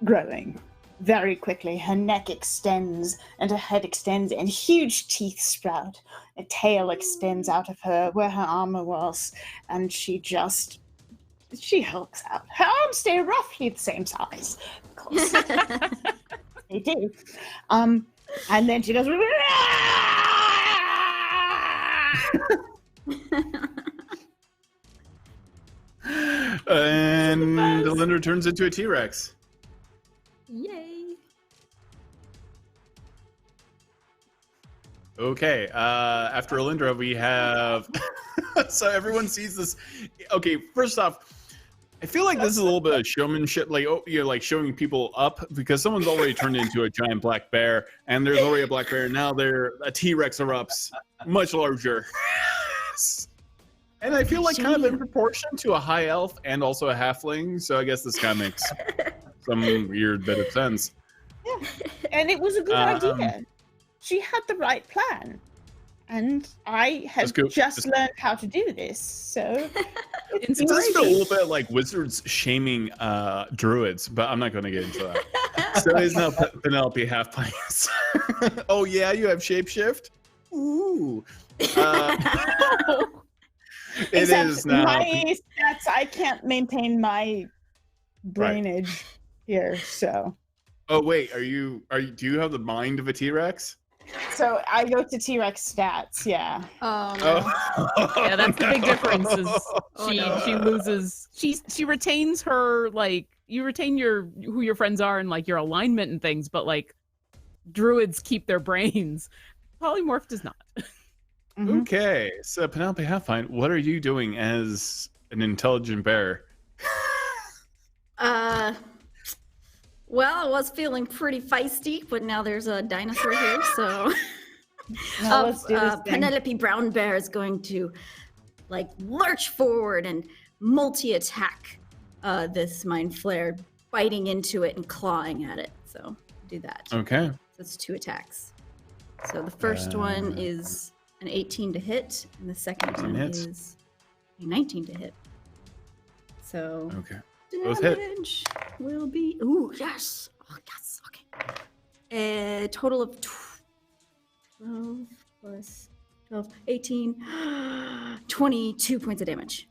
growing very quickly. Her neck extends, and her head extends, and huge teeth sprout. A tail extends out of her where her armor was, and she hulks out. Her arms stay roughly the same size. Of course, they do. And then she goes. And Elinda turns into a T-Rex. Yay. Okay, after Alindra, we have. So everyone sees this. Okay, first off, I feel like this is a little bit of showmanship, like like showing people up because someone's already turned into a giant black bear, and there's already a black bear. Now a T-Rex erupts, much larger. And I feel like kind of in proportion to a high elf and also a halfling, so I guess this kind of makes some weird bit of sense. Yeah. And it was a good idea. She had the right plan. And I have just learned how to do this, so... It does feel a little bit like wizards shaming druids, but I'm not going to get into that. So is now Penelope half pints. Oh yeah, you have shapeshift? Ooh. It is now. My stats, I can't maintain my brainage here, so... Oh wait, do you have the mind of a T-Rex? So I go to T-Rex stats. Yeah. Yeah, that's the big difference. Is Oh, she no. she loses. She retains her, like, you retain who your friends are and like your alignment and things, but like druids keep their brains. Polymorph does not. Mhm. Okay, so Penelope Halfpine, what are you doing as an intelligent bear? Well, I was feeling pretty feisty, but now there's a dinosaur here, so Now let's do this thing. Penelope Brown Bear is going to like lurch forward and multi-attack this mind flare, biting into it and clawing at it. So do that. Okay. So it's 2 attacks. So the first one is an 18 to hit, and the second one hits. is a 19 to hit. So Okay. Both hit. damage will be yes. Oh yes. Okay. A total of 12 plus 12, 18, 22 points of damage.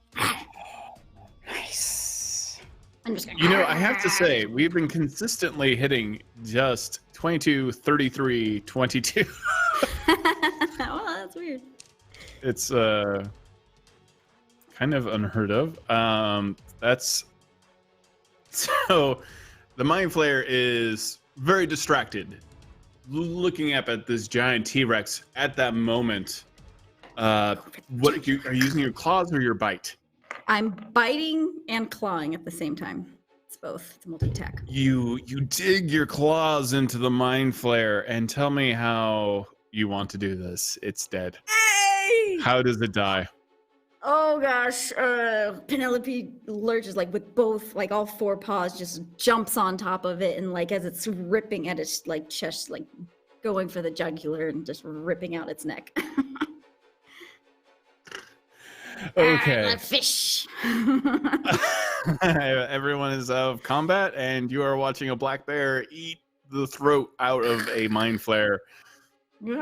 Nice. I'm just gonna. You know, I have to say, we've been consistently hitting just 22, 33, 22. Well, that's weird. It's kind of unheard of. That's so the mind flayer is very distracted, looking up at this giant T-Rex at that moment. What are you using, your claws or your bite? I'm biting and clawing at the same time. It's both. It's a multi-attack. You dig your claws into the mind flayer and tell me how you want to do this. It's dead. Hey! How does it die? Oh gosh, Penelope lurches like with both, like all 4 paws, just jumps on top of it, and like as it's ripping at its like chest, like going for the jugular and just ripping out its neck. Okay. The fish. Everyone is out of combat, and you are watching a black bear eat the throat out of a mind flare. We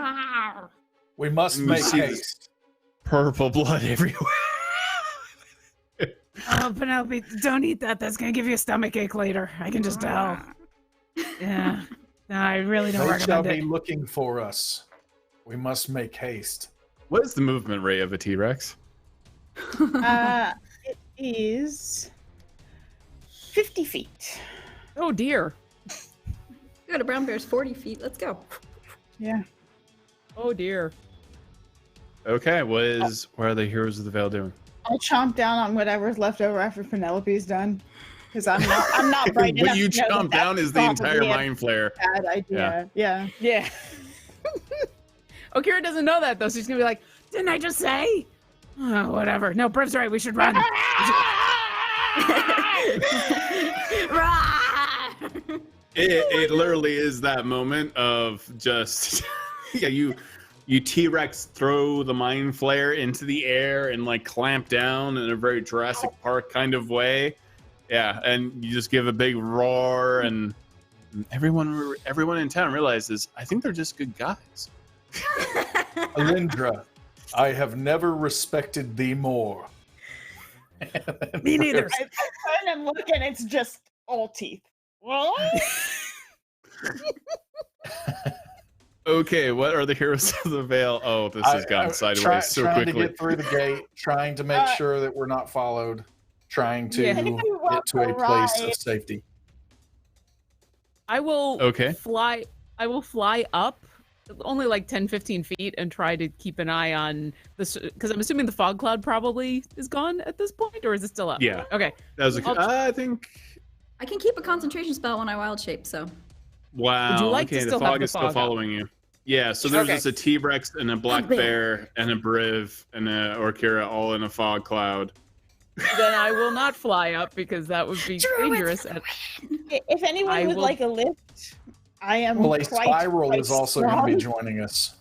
must You make see this- haste. Purple blood everywhere. Oh, Penelope, don't eat that. That's gonna give you a stomach ache later. I can just tell. Yeah. No, I really don't They shall recommend be it. looking for us. We must make haste. What is the movement rate of a T-Rex? It is 50 feet. Oh dear. Good, a brown bear's 40 feet. Let's go. Yeah. Oh dear. Okay, what are the Heroes of the Veil doing? I'll chomp down on whatever's left over after Penelope's done. Because I'm not bright enough. What you to know chomp that down that's is the entire probably a mind flare. bad idea. Yeah. Yeah. Okira doesn't know that though, so she's gonna be like, "Didn't I just say?" Oh, whatever. No, Briv's right. We should run. It literally is that moment of just yeah, you T-Rex throw the mind flare into the air and like clamp down in a very Jurassic Park kind of way. Yeah, and you just give a big roar, and everyone in town realizes I think they're just good guys. Alindra, I have never respected thee more. Me neither. I turn and look, and it's just all teeth. Okay, what are the Heroes of the Veil? Oh, this has gone sideways so trying quickly. to get through the gate, trying to make sure that we're not followed, trying to Yeah. get to a place of safety. I will Okay. fly. I will fly up only like 10, 15 feet and try to keep an eye on this, because I'm assuming the fog cloud probably is gone at this point, or is it still up? Yeah. Okay. That was I'll- I think. I can keep a concentration spell when I wild shape, so. Wow. Would you like to okay, still the have fog the is still fog up? following you. Yeah, so there's Okay. just a T-Rex and a black bear. bear and a Briv and a Orkira all in a fog cloud. Then I will not fly up because that would be dangerous. If anyone I would will- like a lift, I am Well, a quite, spiral quite is also going to be strong. joining us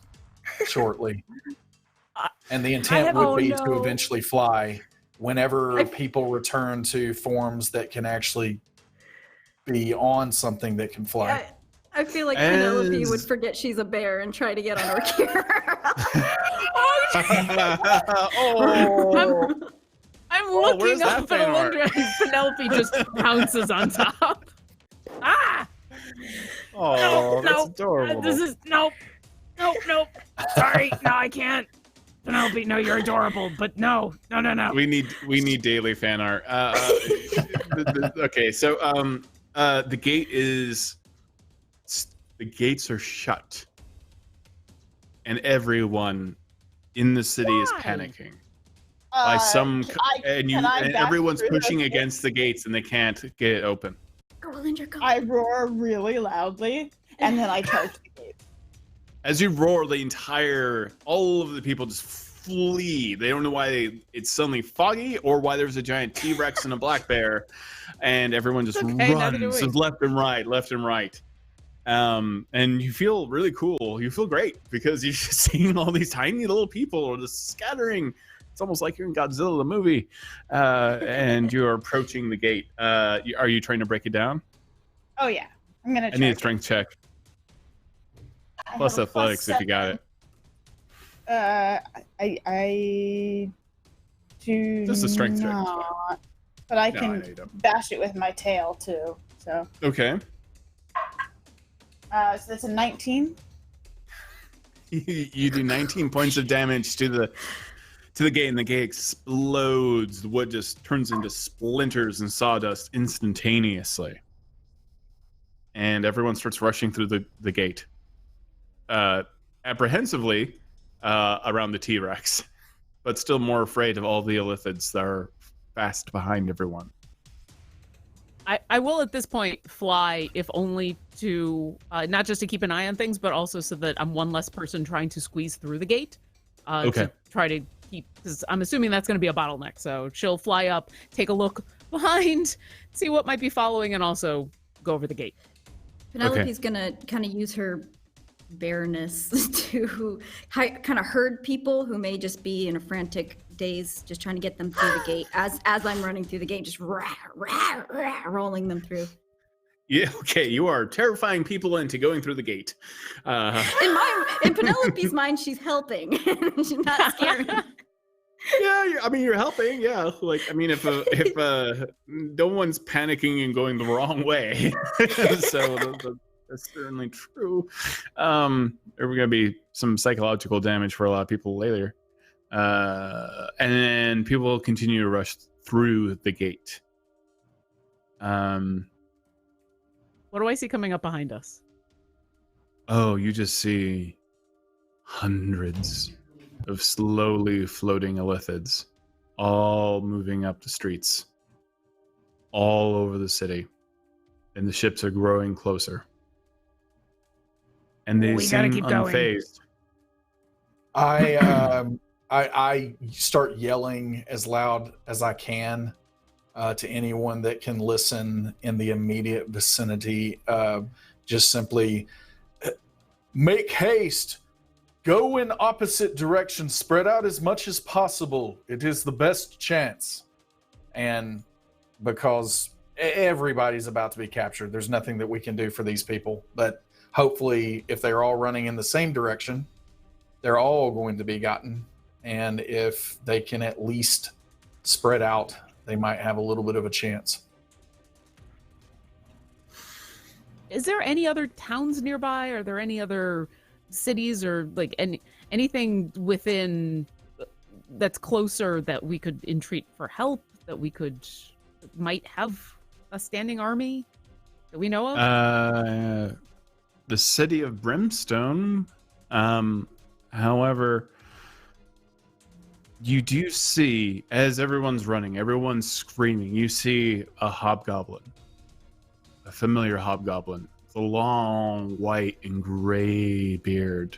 shortly. And the I intent have- would oh, be no. to eventually fly whenever I've- people return to forms that can actually be on something that can fly. I feel like Penelope would As- forget she's a bear and try to get on Orkira. Oh, I'm Oh, where's looking that up fan at art? Alindra and Penelope just pounces on top. Ah! oh, that's No, adorable. This is nope. Nope. Sorry, no, I can't. Penelope, no, you're adorable, but no. We need daily fan art. Okay, so the gates are shut, and everyone in the city is Why? panicking. By some, and bash everyone's through pushing those against the gates, and they can't get it open. I roar really loudly, and then I charge the gate. As you roar, all of the people just flee. They don't know why it's suddenly foggy or why there's a giant T-Rex and a black bear, and everyone just Okay, neither do runs we. left and right. And you feel really cool. You feel great because you're just seeing all these tiny little people just scattering. It's almost like you're in Godzilla the movie, and you're approaching the gate. Are you trying to break it down? Oh yeah, I'm gonna. I need a charge strength check. it. Plus I have a athletics if you got it. I do Just a strength check, it's fine. not, but I No, can I know you don't. bash it with my tail too. So, Okay. so that's a 19. You do 19 points of damage to the gate, and the gate explodes. The wood just turns into splinters and sawdust instantaneously. And everyone starts rushing through the gate. Apprehensively around the T-Rex, but still more afraid of all the Illithids that are fast behind everyone. I will at this point fly, if only to not just to keep an eye on things, but also so that I'm one less person trying to squeeze through the gate. Okay. To try to keep, because I'm assuming that's going to be a bottleneck. So she'll fly up, take a look behind, see what might be following, and also go over the gate. Penelope's gonna kind of use her bareness to kind of herd people who may just be in a frantic daze, just trying to get them through the gate. As I'm running through the gate, just rolling them through. Yeah, okay, you are terrifying people into going through the gate. In Penelope's mind, she's helping. She's not scaring. Yeah, I mean, you're helping. Yeah, like I mean, if no one's panicking and going the wrong way, so that's certainly true. There are going to be some psychological damage for a lot of people later, and then people continue to rush through the gate. What do I see coming up behind us? Oh, you just see hundreds of slowly floating Illithids, all moving up the streets, all over the city, and the ships are growing closer. And they We gotta seem keep going. unfazed. I start yelling as loud as I can to anyone that can listen in the immediate vicinity. Just simply make haste. Go in opposite directions. Spread out as much as possible. It is the best chance. And because everybody's about to be captured, there's nothing that we can do for these people. But hopefully, if they're all running in the same direction, they're all going to be gotten. And if they can at least spread out, they might have a little bit of a chance. Is there any other towns nearby? Are there any other cities or like anything within that's closer that we could entreat for help, that we might have a standing army that we know of? The city of Brimstone. However, you do see, as everyone's running, everyone's screaming, you see a hobgoblin, a familiar hobgoblin, with a long white and gray beard,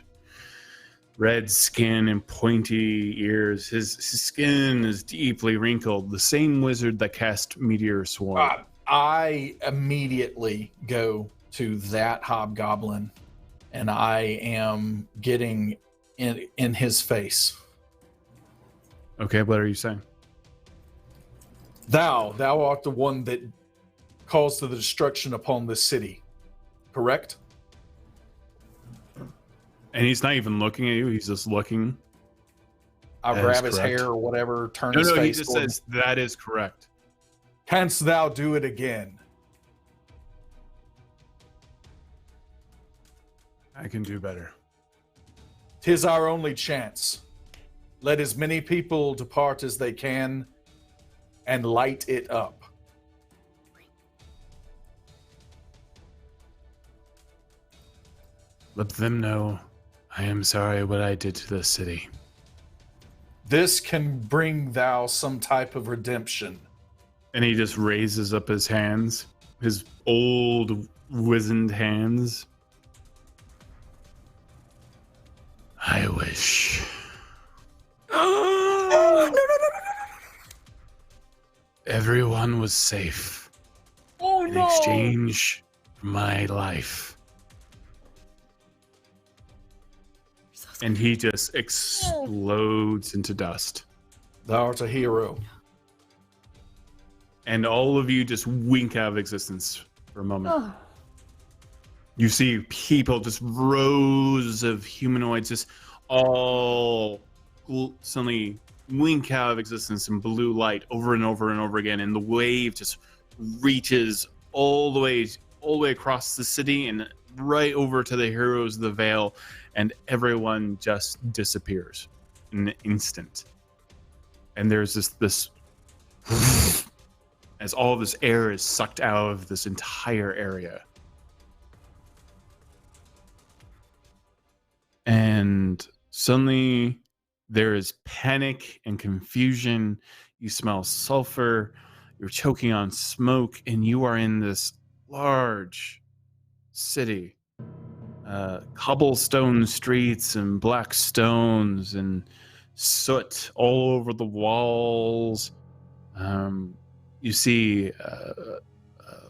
red skin and pointy ears. His skin is deeply wrinkled, the same wizard that cast Meteor Swarm. I immediately go to that hobgoblin, and I am getting in his face. Okay, what are you saying? Thou art the one that caused the destruction upon this city, correct? And he's not even looking at you, he's just looking. I'll That grab is his correct. hair or whatever, turn No, his he face just toward says, that is correct. Canst thou do it again? I can do better. 'Tis our only chance. Let as many people depart as they can and light it up. Let them know I am sorry what I did to the city. This can bring thou some type of redemption. And he just raises up his hands, his old, wizened hands. I wish. Everyone was safe in exchange for my life. And he just explodes into dust. Thou art a hero. And all of you just wink out of existence for a moment. You see people, just rows of humanoids, just all suddenly wink out of existence in blue light over and over and over again. And the wave just reaches all the way across the city and right over to the heroes of the Vale. And everyone just disappears in an instant. And there's this as all of this air is sucked out of this entire area. And suddenly there is panic and confusion. You smell sulfur, you're choking on smoke, and you are in this large city. Cobblestone streets and black stones and soot all over the walls. You see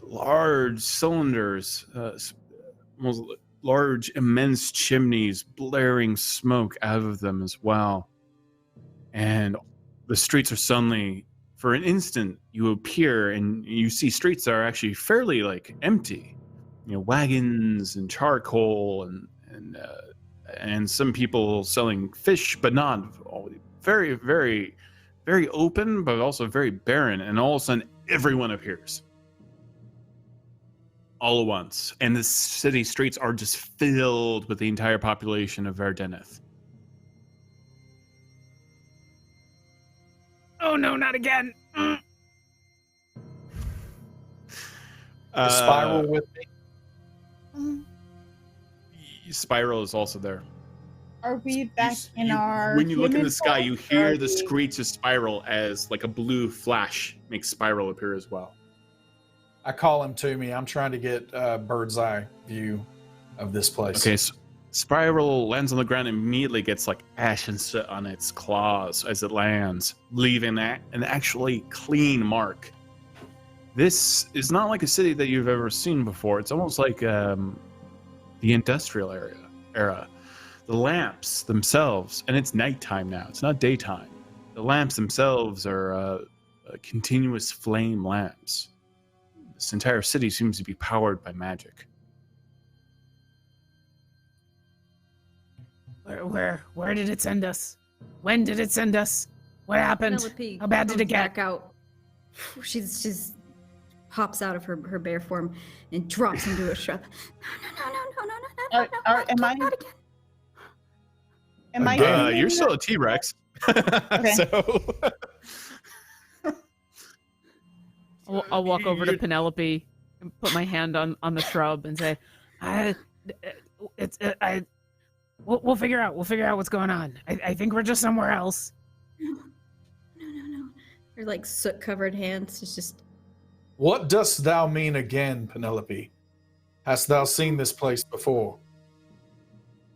large cylinders, almost large, immense chimneys blaring smoke out of them as well. And the streets are suddenly, for an instant, you appear and you see streets that are actually fairly empty. You know, wagons and charcoal and some people selling fish, but not very, very, very open, but also very barren. And all of a sudden, everyone appears all at once, and the city streets are just filled with the entire population of Verdeneth. Oh no, not again! Is Spiral with me? Spiral is also there. Are we back in our? When you look in human the sky, form, you or hear are the we- screech of Spiral as a blue flash makes Spiral appear as well. I call him to me. I'm trying to get a bird's eye view of this place. Okay, so Spiral lands on the ground and immediately gets ash and soot on its claws as it lands, leaving an actually clean mark. This is not like a city that you've ever seen before. It's almost like the industrial era. The lamps themselves, and it's nighttime now. It's not daytime. The lamps themselves are continuous flame lamps. This entire city seems to be powered by magic. Where did it send us? When did it send us? What happened? Penelope How bad did it comes get? Back out. She's hops out of her bear form and drops into a shrub. No, am I- not again. Am I? Again. feeling You're still that- a T-Rex. Okay. So I'll walk over to Penelope and put my hand on the shrub and say, we'll figure out what's going on. I think we're just somewhere else. No. Her soot-covered hands. It's just What dost thou mean again, Penelope? Hast thou seen this place before?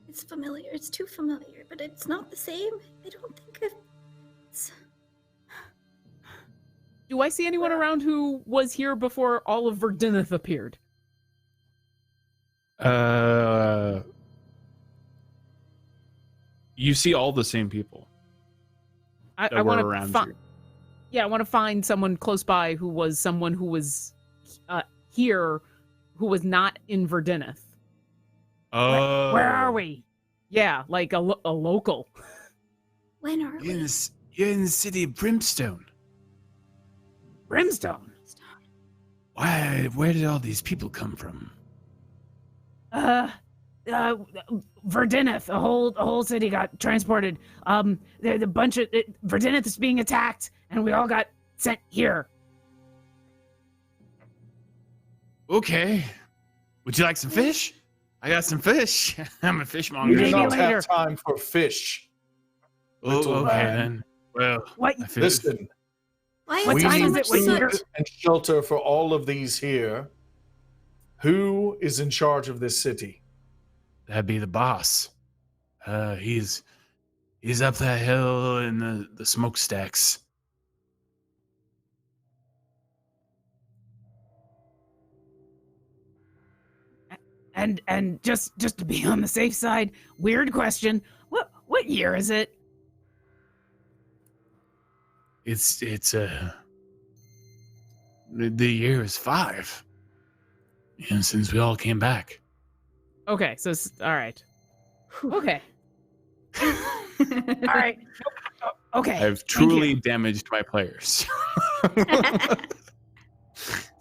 it's familiar. It's too familiar, but it's not the same. I don't think it's. Do I see anyone around who was here before all of Verdeneth appeared? you see all the same people I that were want around to you. Yeah, I want to find someone close by who was here, who was not in Verdeneth. Oh, Where are we? Yeah, like a local. When are we? You're in the city of Brimstone. Brimstone. Why? Where did all these people come from? Verdineth, a whole city got transported. The bunch of Verdineth is being attacked, and we all got sent here. Okay. Would you like some fish? I got some fish. I'm a We fishmonger. do Maybe not later. have time for fish. Oh, little okay man. then. Well, What? I feel Listen, Why What is we time there so is need it much when food you're- soot? and shelter for all of these here. Who is in charge of this city? that'd be the boss. He's up that hill in the smokestacks. And just to be on the safe side, weird question. What year is it? It's the year is 5. And since we all came back. Okay, so all right. Okay. All right. Okay. I've thank truly you. damaged my players.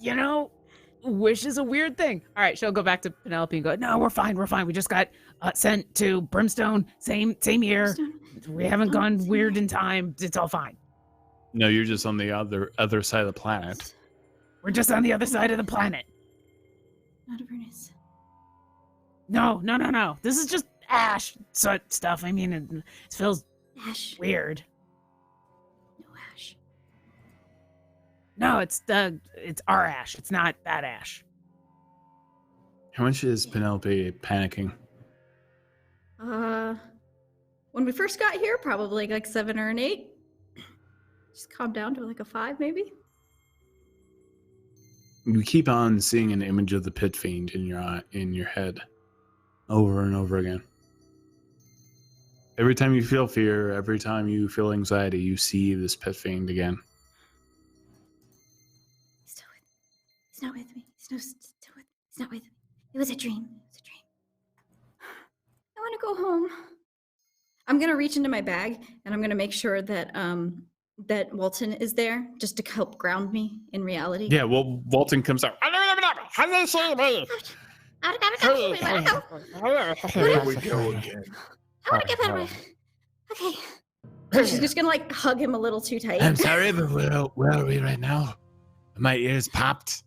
You know, wish is a weird thing. All right, she'll go back to Penelope and go, "No, we're fine. We're fine. We just got sent to Brimstone. Same year. We haven't gone weird in time. It's all fine. No, you're just on the other side of the planet. We're just on the other side of the planet. Not Avernus. No. This is just ash stuff. I mean, it feels Ash. weird. No ash. No, it's our ash. It's not that ash. How much is Penelope panicking? When we first got here, probably like 7 or an 8. Just calm down to like a 5, maybe. You keep on seeing an image of the pit fiend in your head, over and over again. Every time you feel fear, every time you feel anxiety, you see this pit fiend again. He's not with me. He's not with me. It was a dream. I want to go home. I'm gonna reach into my bag and I'm gonna make sure that that Walton is there just to help ground me in reality. Yeah, well, Walton comes out. Here we go again. I want to get better. Okay. So she's just gonna like hug him a little too tight. I'm sorry, but where are we right now? My ears popped.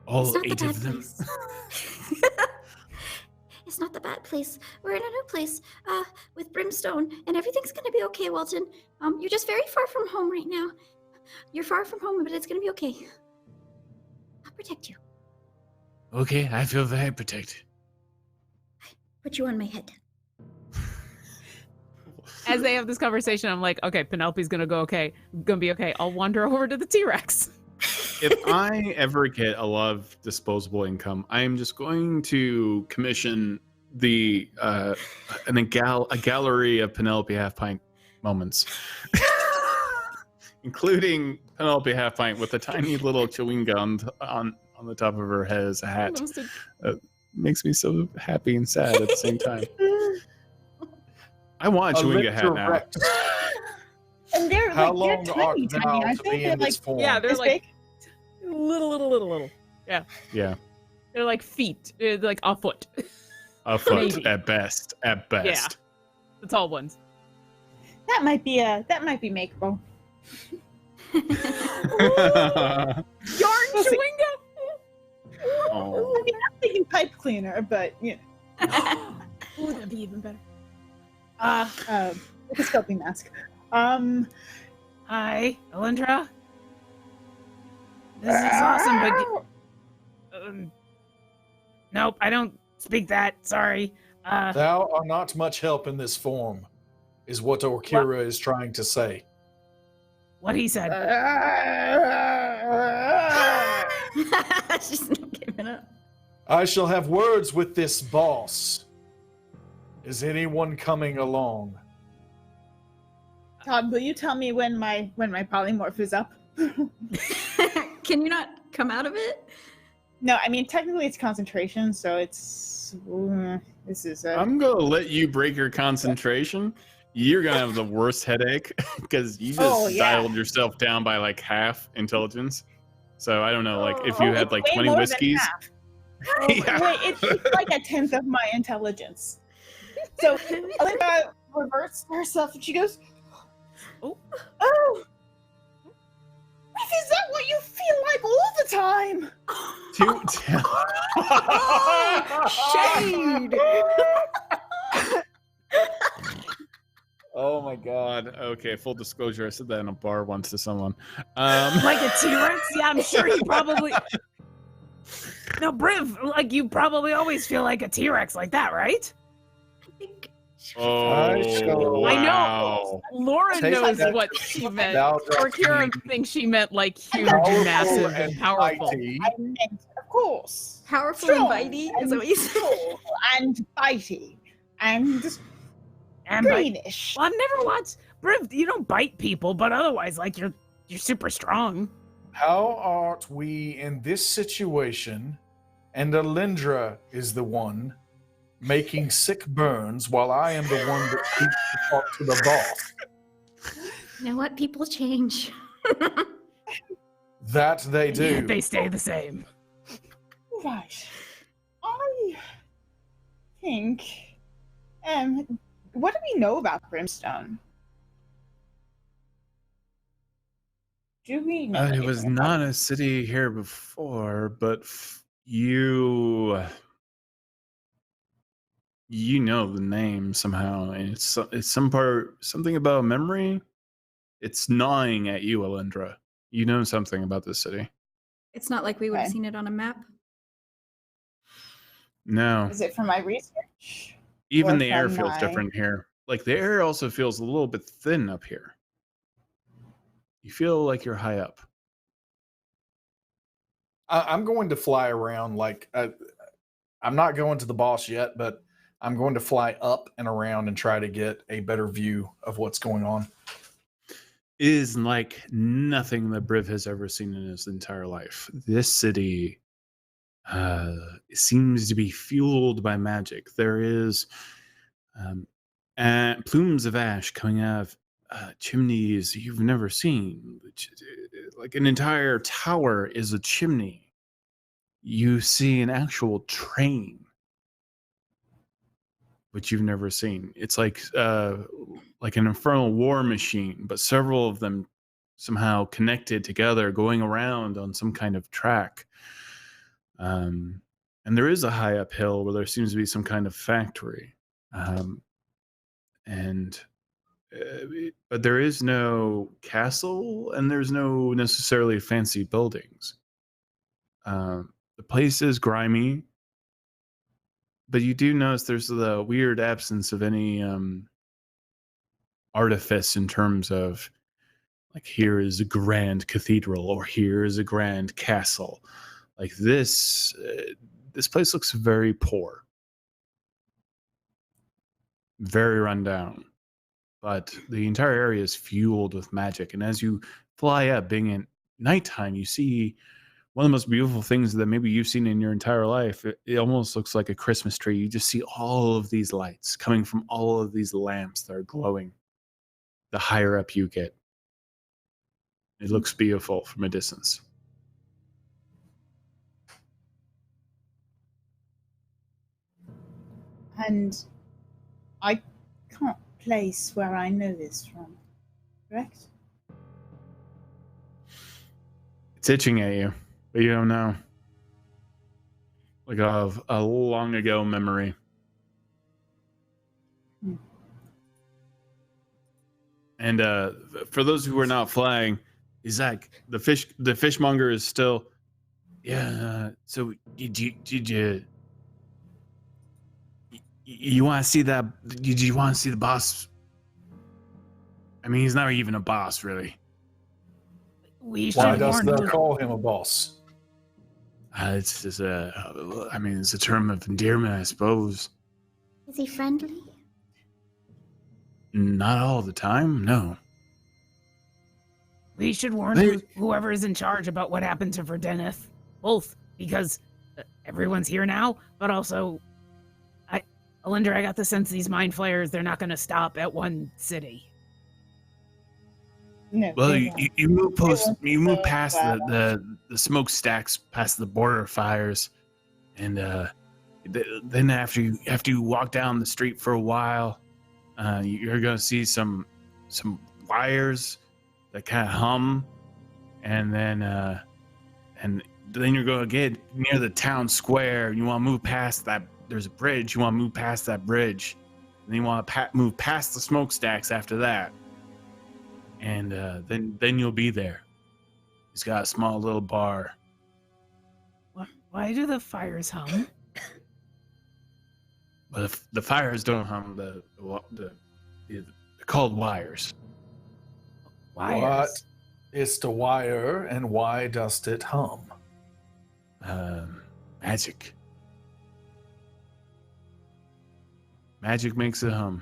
All It's not the 8 bad of them. place. It's not the bad place. We're in a new place, with Brimstone, and everything's gonna be okay, Walton. You're just very far from home right now. You're far from home, but it's gonna be okay. I'll protect you. Okay, I feel very protected. Put you on my head. As they have this conversation, I'm like, okay, Penelope's gonna be okay. I'll wander over to the T-Rex. If I ever get a lot of disposable income, I am just going to commission a gallery of Penelope Half Pint moments, including Penelope Half Pint with a tiny little chewing gum on the top of her head as a hat. Makes me so happy and sad at the same time. I want a chewing hat now. Rex, And they're how like long they're art tiny, thou tiny. I to think be they're in like this form? Yeah, they're this like big. little. Yeah, They're like feet, like a foot. a foot Maybe. at best. At best. The tall ones. That might be makeable. Yarn We'll see. chewing Oh. I mean, I'm thinking pipe cleaner, but you know, gum. Ooh, that'd be even better. with a scoping mask. Hi, Alindra. This is awesome, but nope, I don't speak that. Sorry. Thou art not much help in this form, is what Orkira is trying to say. What he said. She's not giving up. I shall have words with this boss. Is anyone coming along? Todd, will you tell me when my polymorph is up? Can you not come out of it? No, I mean technically it's concentration, so it's this is I'm gonna let you break your concentration. You're gonna have the worst headache because you just dialed yourself down by like half intelligence. So I don't know, like if you had like way 20 more than whiskeys, half. Yeah. Wait, it's like a tenth of my intelligence. So Alinda reverts to herself and she goes, Oh. "Oh, is that what you feel like all the time?" Shade. Oh my god. Okay, full disclosure, I said that in a bar once to someone. Like a T-Rex? Yeah, I'm sure you probably. No, Briv, like you probably always feel like a T-Rex like that, right? I think Oh, shall- I know. wow. Lauren Take knows that what she meant. Now Or that Kira we- thinks she meant like huge Powerful and massive and powerful. mighty. I meant, of course, powerful strong and bitey is what you said. tall and bitey and And like, greenish. well, I've never watched Briv. You don't bite people, but otherwise, like you're super strong. How art we in this situation, and Alindra is the one making sick burns while I am the one that keeps to talk to the boss? You know what? People change. That they do. Yet they stay the same. Right. I think. What do we know about Brimstone? Do we know? It was anything about not a city here before, but you know the name somehow, and it's something about memory. It's gnawing at you, Alindra. You know something about this city. It's not like we would have Okay. seen it on a map. No, Is it from my research? even or the air from feels my- different here. Like the air also feels a little bit thin up here. You feel like you're high up. I'm going to fly around like I'm not going to the boss yet, but I'm going to fly up and around and try to get a better view of what's going on. It is like nothing that Briv has ever seen in his entire life. This city seems to be fueled by magic. There is plumes of ash coming out of chimneys you've never seen. Like an entire tower is a chimney. You see an actual train, which you've never seen. It's like an infernal war machine, but several of them somehow connected together, going around on some kind of track. And there is a high uphill where there seems to be some kind of factory. But there is no castle, and there's no necessarily fancy buildings. The place is grimy, but you do notice there's the weird absence of any artifice in terms of like here is a grand cathedral or here is a grand castle. Like this place looks very poor, very run down. But the entire area is fueled with magic. And as you fly up, being at nighttime, you see one of the most beautiful things that maybe you've seen in your entire life. It almost looks like a Christmas tree. You just see all of these lights coming from all of these lamps that are glowing. The higher up you get, it looks beautiful from a distance. And I can't place where I know this from, correct? It's itching at you, but you don't know. Like a long ago memory. Hmm. And for those who are not flying, he's like the fishmonger is still. Yeah. So did you want to see that? Did you want to see the boss? I mean, he's not even a boss, really. We Why should does warn thou him. call him a boss? It's just I mean, it's a term of endearment, I suppose. Is he friendly? Not all the time, no. We should warn whoever is in charge about what happened to Verdenith. Both, because everyone's here now, but also, Alindra, I got the sense these mind flayers, they're not going to stop at one city. No. Well, they you won't. move won't past go the smokestacks, past the border fires, And then after you walk down the street for a while, you're gonna see some wires that kind of hum, and then you're gonna get near the town square. You want to move past that. There's a bridge. You want to move past that bridge, and then you want to move past the smokestacks after that, and then you'll be there. He's got a small little bar. Why do the fires hum? But the fires don't hum. They're called wires. Wires. What is the wire, and why does it hum? Magic. Magic makes it hum.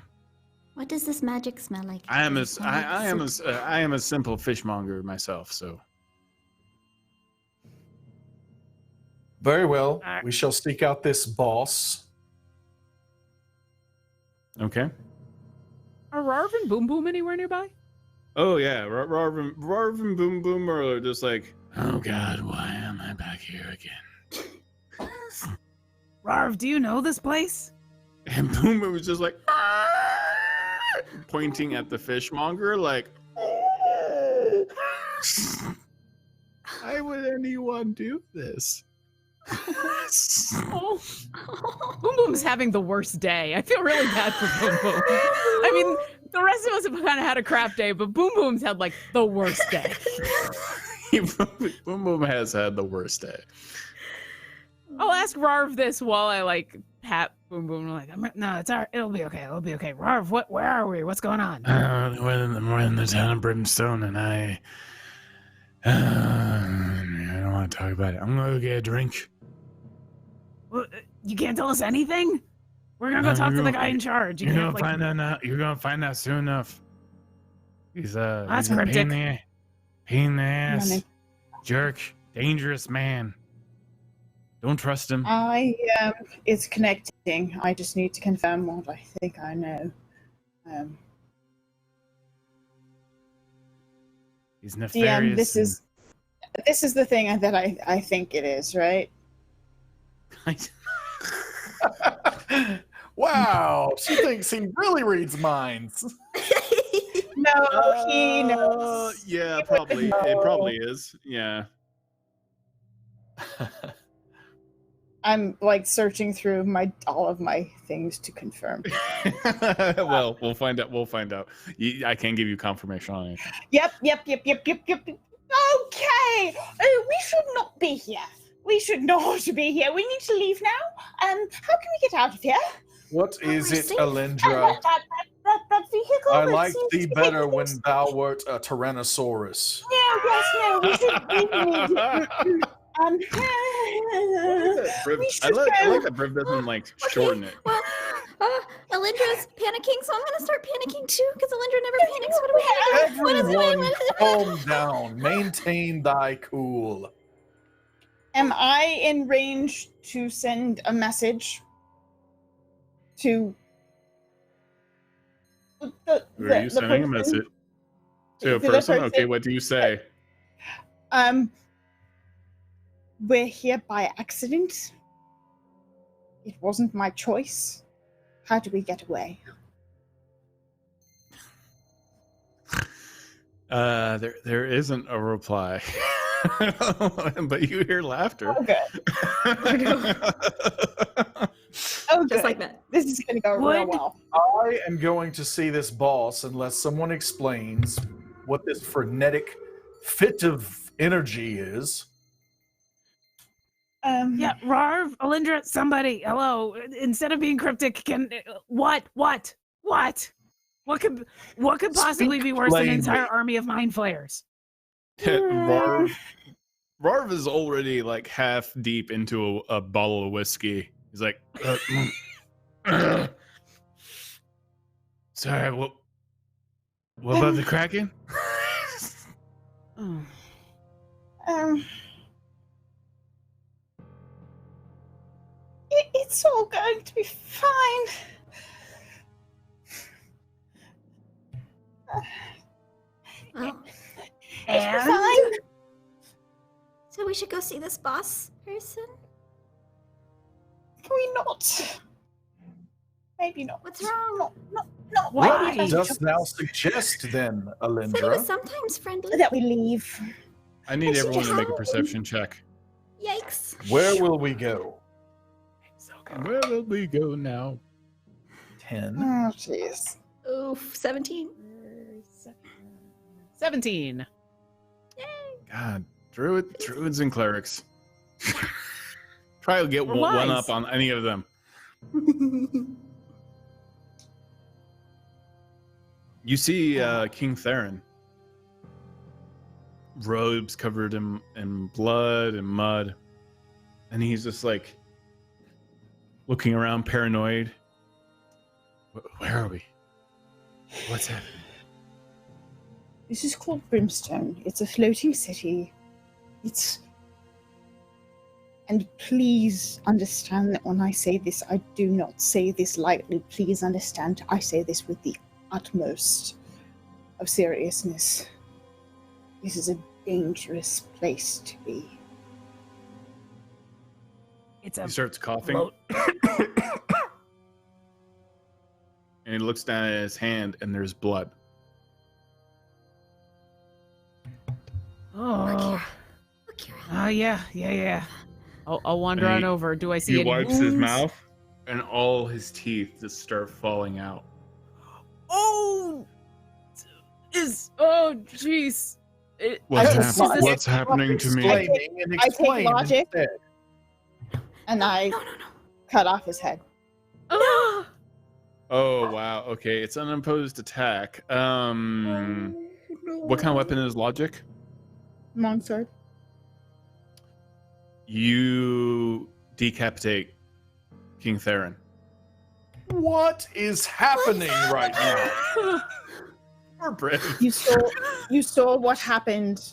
What does this magic smell like? I am Soup. a simple fishmonger myself. So Very well. Alright. We shall seek out this boss. okay. Are Rarv and Boom Boom anywhere nearby? Oh yeah, Rarv and Boom Boom are just like, oh God, why am I back here again? Rarv, do you know this place? And Boom Boom was just like, pointing at the fishmonger, like, why would anyone do this? Oh. Boom Boom's having the worst day. I feel really bad for Boom Boom. I mean, the rest of us have kind of had a crap day, but Boom Boom's had like the worst day. Boom Boom has had the worst day. I'll ask Rarv this while I like pat Boom Boom. I'm like, no, it's all right. It'll be okay. It'll be okay. Rarv, where are we? What's going on? We're in the town of Brimstone, and I don't want to talk about it. I'm gonna go get a drink. Well, you can't tell us anything? We're gonna go No, talk to you're the gonna- guy in charge. You You're can't, gonna find out now. You're gonna find out soon enough. He's That's he's a cryptic. pain in the ass, Money. jerk, dangerous man. Don't trust him. It's connecting. I just need to confirm what I think I know. He's nefarious. This is the thing that I think it is, right? Wow, she thinks he really reads minds. No, he knows. Yeah, He probably. wouldn't It know. probably is. Yeah. I'm like searching through all of my things to confirm. Well, we'll find out. We'll find out. I can't give you confirmation on it. Yep. Okay. We should not be here. We should not be here. We need to leave now. How can we get out of here? What Well, is we're it, safe. Alindra? That vehicle. I that liked seems thee to be better taking when us- thou wert a Tyrannosaurus. No. We should. We should I go. like that Briv doesn't like shorten it. Well, Alindra's panicking, so I'm gonna start panicking too, because Alindra never panics. What are we gonna do? What is Everyone, it? calm down. Maintain thy cool. Am I in range to send a message to Who are you sending a person? message to a To the person? Okay, person. what do you say? We're here by accident. It wasn't my choice. How do we get away? There isn't a reply, but you hear laughter. Oh, good. Oh, Just good. like that. This is going to go real Would- well. I am going to see this boss unless someone explains what this frenetic fit of energy is. Yeah, Rarv, Alindra, somebody, hello. Instead of being cryptic, what could possibly Speak be worse than an plainly. entire army of mind flayers? Rarv is already like half deep into a bottle of whiskey. He's like, sorry, what about the Kraken? Oh. It's all going to be fine. Well, It'll be And? fine. Oh, so we should go see this boss person? we not? Maybe not. What's wrong? Not Why? maybe What just dost thou suggest then, Said he was Alindra? sometimes friendly. that we leave. I need should everyone to make a help. perception check. Yikes. Where will we go? Where will we go now? 10. Oh, jeez. Oof, 17. 17. God, druids and clerics. Try to get We're one wise. up on any of them. You see King Theron. Robes covered in blood and mud. And he's just like looking around paranoid. Where are we? What's happening? This is called Brimstone. It's a floating city. And please understand that when I say this, I do not say this lightly. Please understand, I say this with the utmost of seriousness. This is a dangerous place to be. It's a He starts coughing. float. And he looks down at his hand and there's blood. Oh. Look here. Yeah. I'll wander And on he- over. Do I see He any wipes his wounds? mouth and all his teeth just start falling out. Oh, jeez. What's happening to me? Explaining and I take explain logic. instead. And I No. cut off his head. Oh, Oh wow. Okay, it's an unopposed attack. What kind of weapon is logic? Longsword. You decapitate King Theron. What is happening right now? Or Brett. You saw what happened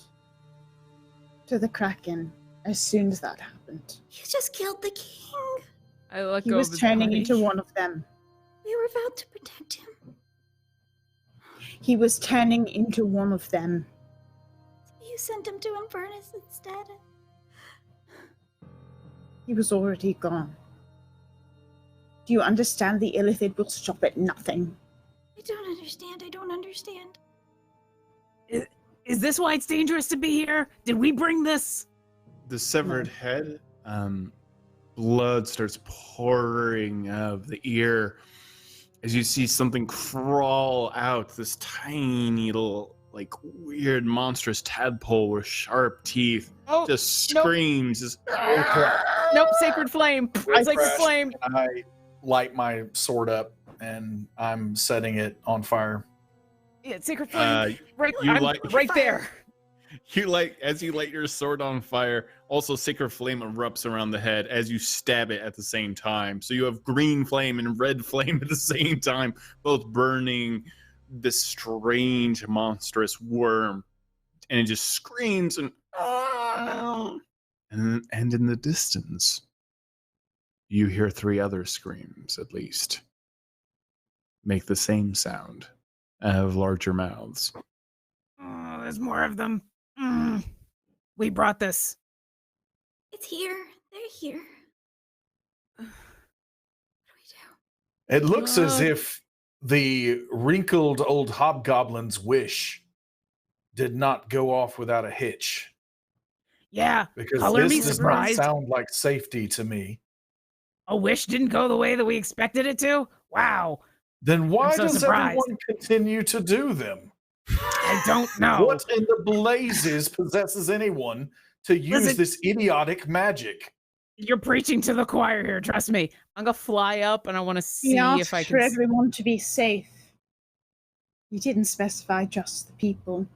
to the Kraken as soon as that happened. You just killed the king. I let He go was of his turning body. into one of them. We were about to protect him. He was turning into one of them. You sent him to Infernus instead. He was already gone. Do you understand the Illithid will stop at nothing? I don't understand. Is this why it's dangerous to be here? Did we bring this? The severed head, blood starts pouring out of the ear as you see something crawl out, this tiny little, like, weird, monstrous tadpole with sharp teeth. Oh, Just nope. screams. Just, Nope, sacred flame. Sacred Crash. flame. I light my sword up and I'm setting it on fire. Yeah, sacred flame. Right, you I'm like- right there. as you light your sword on fire, also sacred flame erupts around the head as you stab it at the same time. So you have green flame and red flame at the same time, both burning this strange, monstrous worm, and it just screams and in the distance, you hear 3 other screams at least make the same sound out of larger mouths. Oh, there's more of them. We brought this. It's here. They're here. What do? It looks as Uh. if the wrinkled old hobgoblin's wish did not go off without a hitch, Yeah, because Color me this does not surprised. sound like safety to me. a wish didn't go the way that we expected it to. Wow, Then why so does surprised. everyone continue to do them? I don't know. What in the blazes possesses anyone to use Listen- this idiotic magic? You're preaching to the choir here. Trust me. I'm gonna fly up and I want to see He asked if I for can. everyone to be safe. He didn't specify just the people.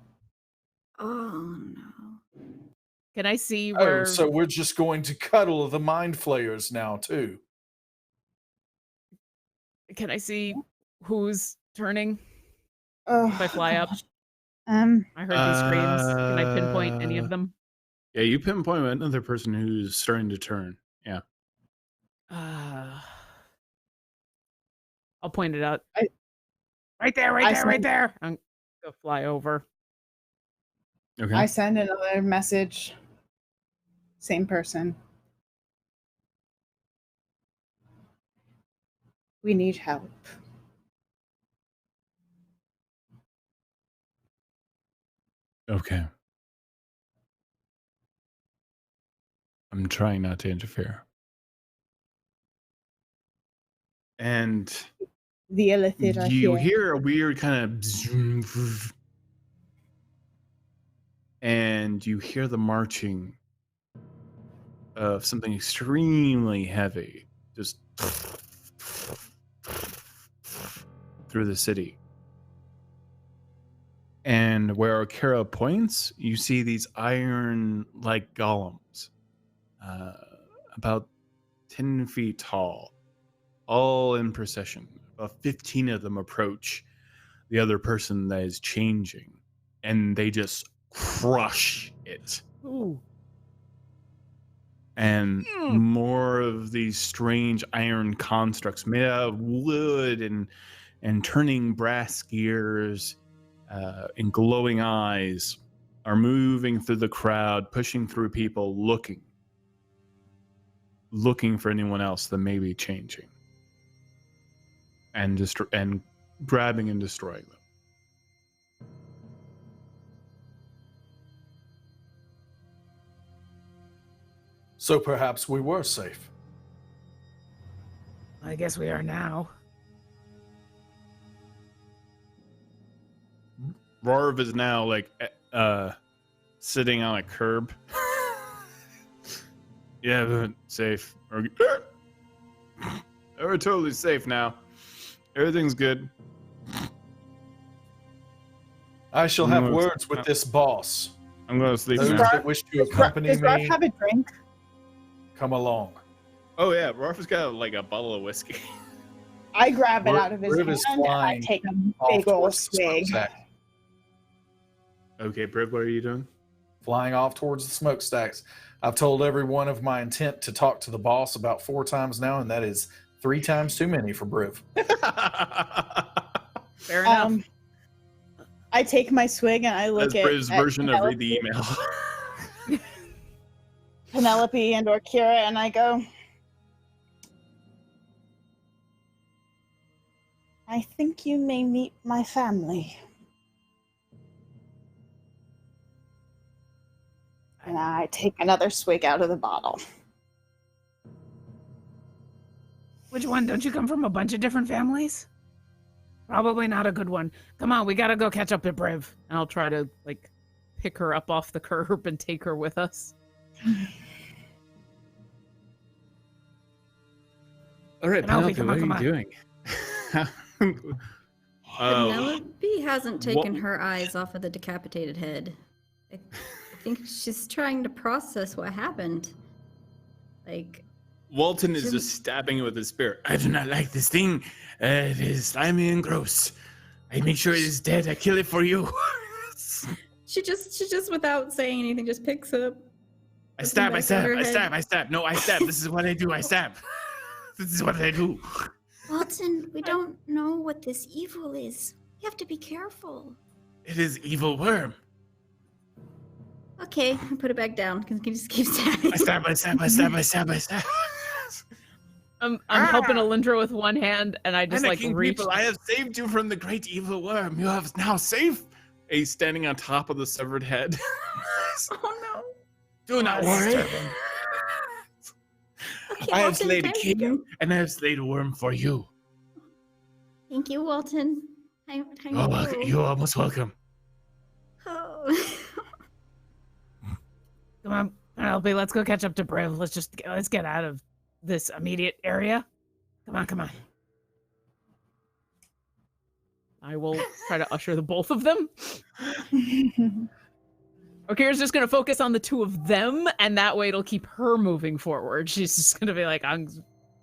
Oh no. Can I see where? Oh, so we're just going to cuddle the mind flayers now too. Can I see who's turning? Oh, If I fly up? God. I heard these screams. Can I pinpoint any of them? Yeah, you pinpoint another person who's starting to turn. Yeah. I'll point it out. I- Right there, I right there, right sent- there. I'm gonna fly over. Okay. I send another message. Same person. We need help. Okay. I'm trying not to interfere. And The Illithid are you here. hear a weird kind of and you hear the marching of something extremely heavy just through the city. And where Kara points, you see these iron-like golems, about 10 feet tall, all in procession. About 15 of them approach the other person that is changing, and they just crush it. Ooh. And more of these strange iron constructs made out of wood and turning brass gears and glowing eyes are moving through the crowd, pushing through people, looking for anyone else that may be changing, and and grabbing and destroying them. So perhaps we were safe. I guess we are now. Rarv is now like sitting on a curb. Yeah, but safe. We're totally safe now. Everything's good. I shall have words with this boss. I'm going to sleep Those now. that wish to accompany Does Ralph me, have a drink? come along. Oh yeah, Rarv has got like a bottle of whiskey. I grab it Riv- out of his Riv hand is and I flying take a Off big old towards the swig. smokestack. Okay, Briv, what are you doing? Flying off towards the smokestacks. I've told everyone of my intent to talk to the boss about 4 times now, and that is 3 times too many for Briv. Fair enough. I take my swig and I look That's Briv's at version of read the email. Penelope and or Kira, and I go, I think you may meet my family. And I take another swig out of the bottle. Which one? Don't you come from a bunch of different families? Probably not a good one. Come on, we gotta go catch up to Briv. And I'll try to, like, pick her up off the curb and take her with us. All right, Penelope, Penelope, what are you doing? Penelope hasn't taken her eyes off of the decapitated head. I think she's trying to process what happened. Like, Walton is just stabbing it with his spear. I do not like this thing. It is slimy and gross. I make sure it is dead. I kill it for you. she just without saying anything just picks up. I puts stab, them I back on stab, her I head. stab, I stab. No, I stab. This is what I do. I stab. This is what I do. Walton, we don't know what this evil is. You have to be careful. It is evil worm. Okay, I put it back down because he just keeps stabbing. I stab, I stab, I stab, I stab, I stab. I'm helping Alindra with one hand, and I just, like, Panicking reach. people, I have saved you from the great evil worm. You have now safe. He's standing on top of the severed head. Oh no. Do not Oh, worry. disturbing. Okay, I have Walton, slayed a time to go. king, and I have slayed a worm for you. Thank you, Walton. Time Oh, to go. you're almost welcome. Oh. Come on, Penelope, let's go catch up to Briv. Let's get out of this immediate area. Come on, come on. I will try to usher the both of them. Okira's just gonna focus on the 2 of them, and that way it'll keep her moving forward. She's just gonna be like,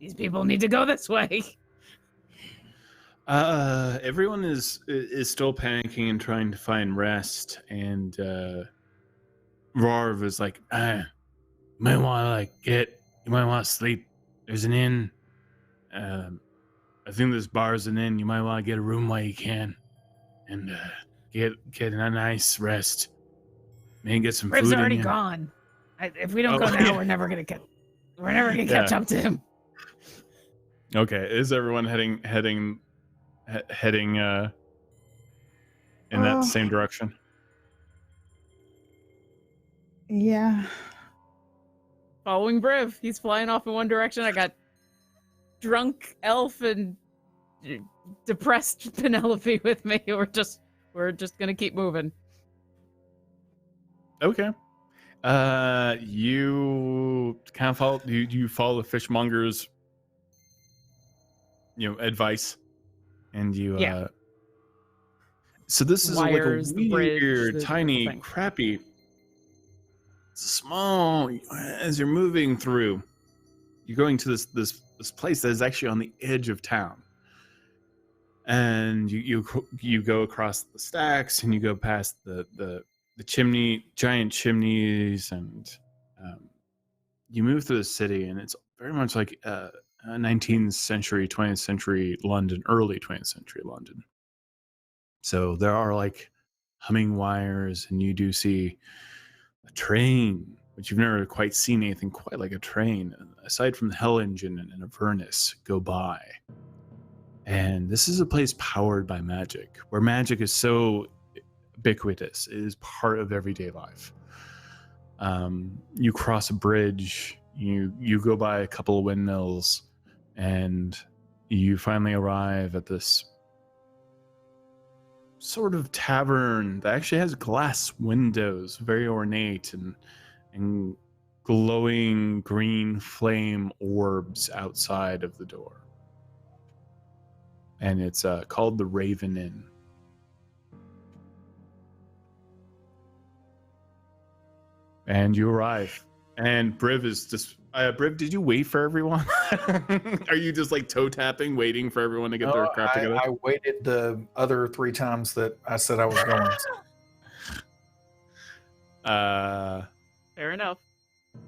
these people need to go this way. Everyone is still panicking and trying to find rest, and Rarv is like, you might want to sleep. There's an inn. I think this bar's an inn. You might want to get a room while you can, and get a nice rest. Maybe get some Briv's food. already in you. gone. If we don't Oh, go now, yeah. we're never gonna catch up to him. Okay, is everyone heading in that same direction? Yeah. Following Briv. He's flying off in one direction. I got drunk elf and depressed Penelope with me. We're just gonna keep moving. Okay. You kind of follow. You follow the fishmonger's, advice, and you. Yeah. So this is Wires, like the a bridge, weird, the tiny, thing. crappy, small. As you're moving through, you're going to this place that is actually on the edge of town, and you go across the stacks, and you go past the giant chimneys, and you move through the city, and it's very much like 19th century, 20th century London, early 20th century London. So there are like humming wires, and you do see a train, but you've never quite seen anything quite like a train, aside from the Hell engine and Avernus, go by. And this is a place powered by magic, where magic is so ubiquitous. It is part of everyday life. You cross a bridge, you go by a couple of windmills, and you finally arrive at this sort of tavern that actually has glass windows, very ornate, and glowing green flame orbs outside of the door. And it's called the Raven Inn. And you arrive, and Briv is just. Briv, did you wait for everyone? Are you just like toe tapping, waiting for everyone to get their crap together? I waited the other 3 times that I said I was going. Fair enough.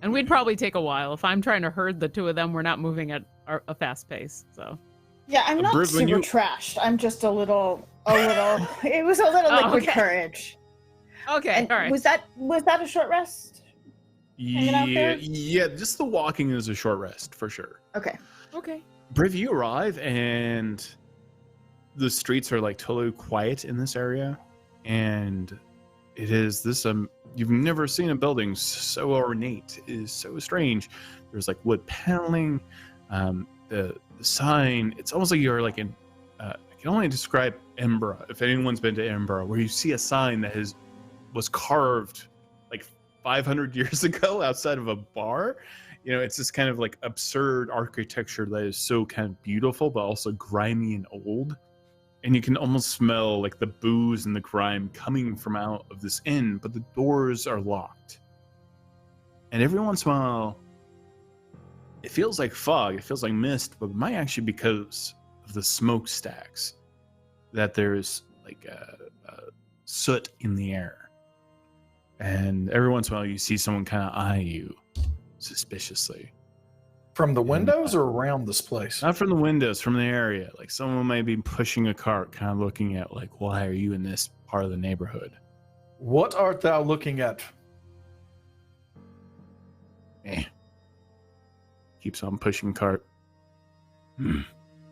And we'd probably take a while. If I'm trying to herd the two of them, we're not moving at a fast pace. So. Yeah, I'm not Briv, when super you- trashed. I'm just a little. It was a little liquid okay. courage. Okay, And all right. was that a short rest? Hanging out there? Yeah, just the walking is a short rest for sure. Okay. Okay. Briv, you arrive, and the streets are like totally quiet in this area, and it is this you've never seen a building so ornate. It is so strange. There's like wood paneling, the sign. It's almost like you're like in. I can only describe Edinburgh, if anyone's been to Edinburgh, where you see a sign that was carved like 500 years ago outside of a bar. It's this kind of like absurd architecture that is so kind of beautiful, but also grimy and old. And you can almost smell like the booze and the grime coming from out of this inn, but the doors are locked. And every once in a while, it feels like fog, it feels like mist, but it might actually be because of the smokestacks, that there's like soot in the air. And every once in a while, you see someone kind of eye you suspiciously. From the windows or around this place? Not from the windows, from the area. Like someone might be pushing a cart, kind of looking at like, why are you in this part of the neighborhood? What art thou looking at? Keeps on pushing cart.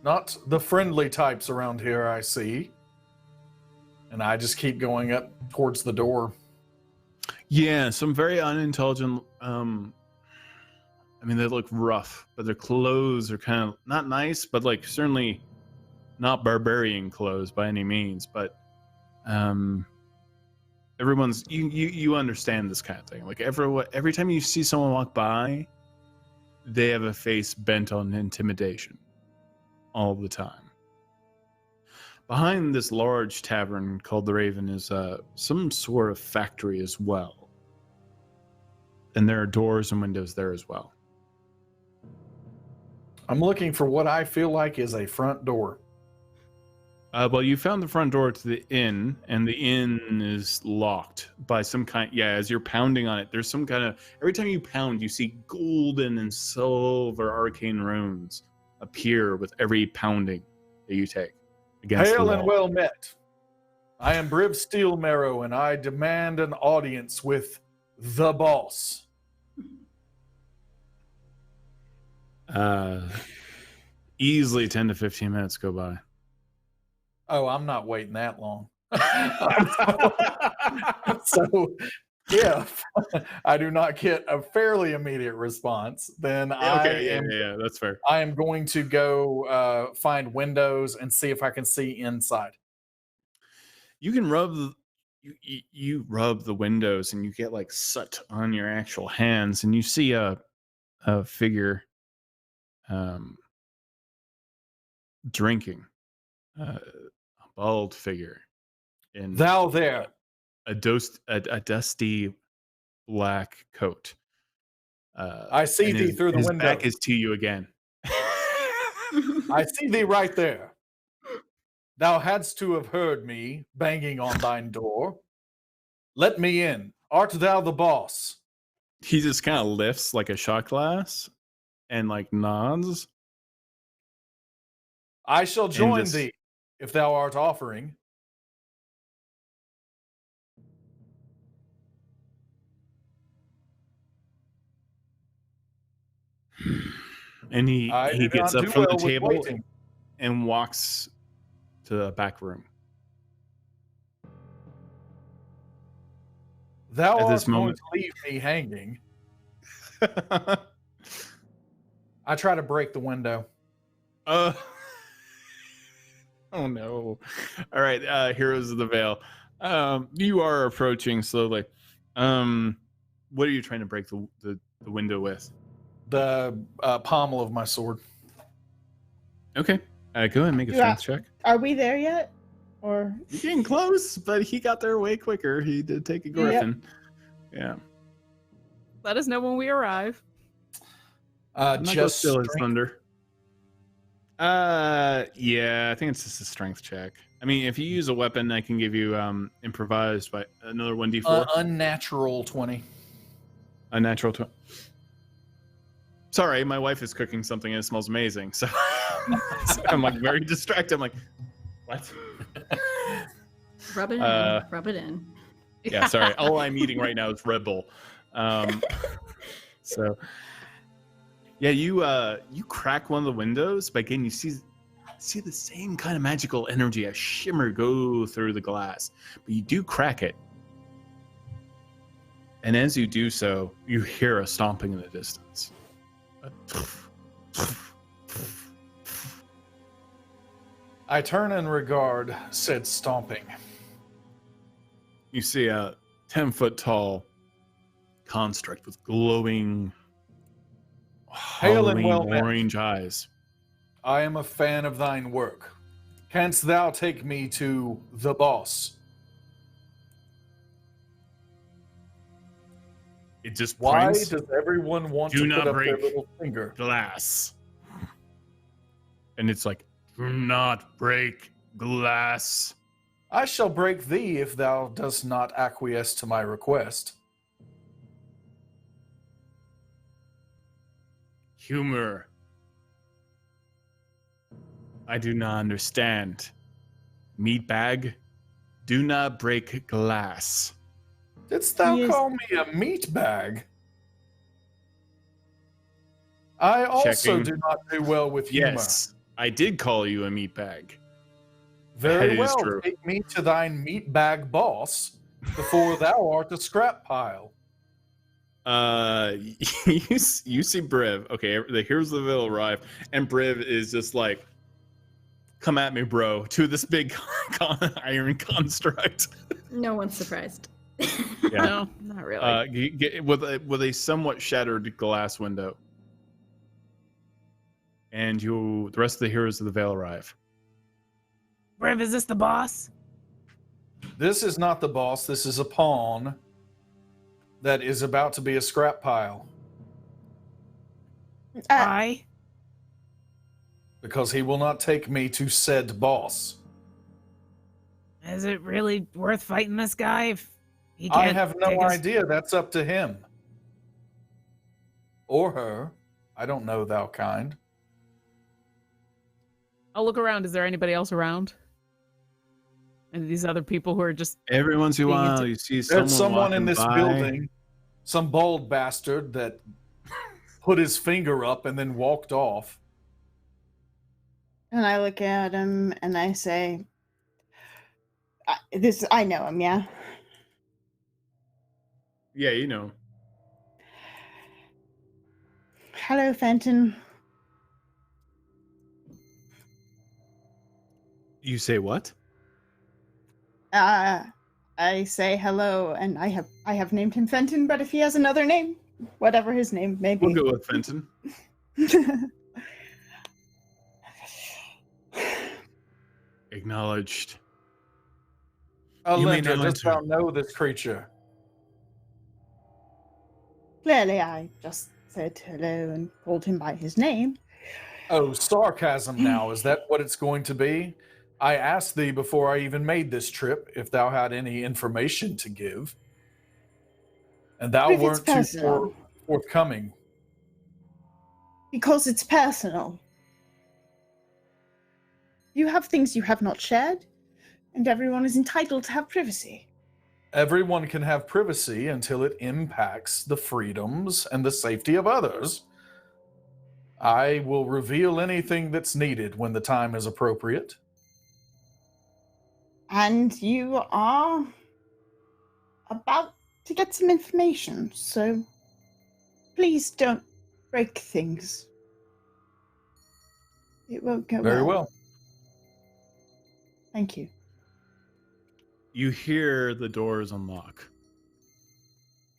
Not the friendly types around here, I see. And I just keep going up towards the door. Yeah, some very unintelligent. They look rough, but their clothes are kind of not nice, but like certainly not barbarian clothes by any means. But everyone's you understand this kind of thing. Like every time you see someone walk by, they have a face bent on intimidation all the time. Behind this large tavern called the Raven is some sort of factory as well. And there are doors and windows there as well. I'm looking for what I feel like is a front door. Well, you found the front door to the inn, and the inn is locked by some kind. Yeah, as you're pounding on it, there's some kind of. Every time you pound, you see golden and silver arcane runes appear with every pounding that you take against the Hail wall. and well met. I am Briv Steelmarrow, and I demand an audience with the boss. easily 10 to 15 minutes go by. Oh, I'm not waiting that long. So if I do not get a fairly immediate response, then Yeah, that's fair. I am going to go find windows and see if I can see inside. You can rub you rub the windows and you get like soot on your actual hands, and you see a figure drinking, a bald figure in Thou there. a dusty black coat. I see and thee through the his window. back is to you again. I see thee right there. Thou hadst to have heard me banging on thine door. Let me in. Art thou the boss? He just kind of lifts like a shot glass and like nods. I shall join this- thee if thou art offering. And he I do gets not up do from well the with table waiting. and walks to the back room. Thou At art this going moment- to leave me hanging. I try to break the window. Oh no. All right, Heroes of the Veil. You are approaching slowly. What are you trying to break the window with? The pommel of my sword. Okay. Go ahead and make a Yeah. strength check. Are we there yet? Or You're getting close, but he got there way quicker. He did take a griffin. Yeah. Let us know when we arrive. I'm not gonna Just steal his strength. thunder. Yeah, I think it's just a strength check. I mean, if you use a weapon, I can give you improvised by another 1d4. Unnatural 20. A natural 20. Sorry, my wife is cooking something and it smells amazing. So, so I'm like very distracted. I'm like, what? Rub it in. Uh, Rub it in. Yeah, sorry. All I'm eating right now is Red Bull. So, yeah, you crack one of the windows, but again, you see the same kind of magical energy, a shimmer go through the glass, but you do crack it. And as you do so, you hear a stomping in the distance. I turn and regard said stomping. You see a 10-foot tall construct with glowing Hail and Halloween well met. orange eyes. I am a fan of thine work. Canst thou take me to the boss? It just Why points does everyone want Do to not put up their break. little finger? glass. And it's like, do not break glass. I shall break thee if thou dost not acquiesce to my request. Humor. I do not understand. Meatbag, do not break glass. Didst thou Yes. call me a meat bag? I also Checking. do not do well with humor. Yes, I did call you a meatbag. Very That is well. true. Take me to thine meat bag boss before thou art a scrap pile. You see Briv. Okay, the Heroes of the Veil arrive, and Briv is just like, "Come at me, bro!" To this big iron construct. No one's surprised. Yeah. No, not really. With a somewhat shattered glass window, and the rest of the Heroes of the Veil arrive. Briv, is this the boss? This is not the boss. This is a pawn that is about to be a scrap pile Why? because he will not take me to said boss. Is it really worth fighting this guy if he I can't have no take us- idea. That's up to him. Or her. I don't know, thou kind. I'll look around. Is there anybody else around? And these other people who are just Every once in a Being while, into- you see someone There's someone in walking this by. building, some bald bastard that put his finger up and then walked off. And I look at him and I say, I know him, yeah? Yeah, you know. Hello, Fenton. You say what? I say hello, and I have named him Fenton, but if he has another name, whatever his name may be. We'll go with Fenton. Acknowledged. You may Alindra, now dost enter. thou know this creature? Clearly, I just said hello and called him by his name. Oh, sarcasm now, is that what it's going to be? I asked thee before I even made this trip if thou had any information to give. And thou But if it's weren't too personal. forthcoming. Because it's personal. You have things you have not shared, and everyone is entitled to have privacy. Everyone can have privacy until it impacts the freedoms and the safety of others. I will reveal anything that's needed when the time is appropriate. And you are about to get some information, so please don't break things. It won't go Very well. Thank you. You hear the doors unlock.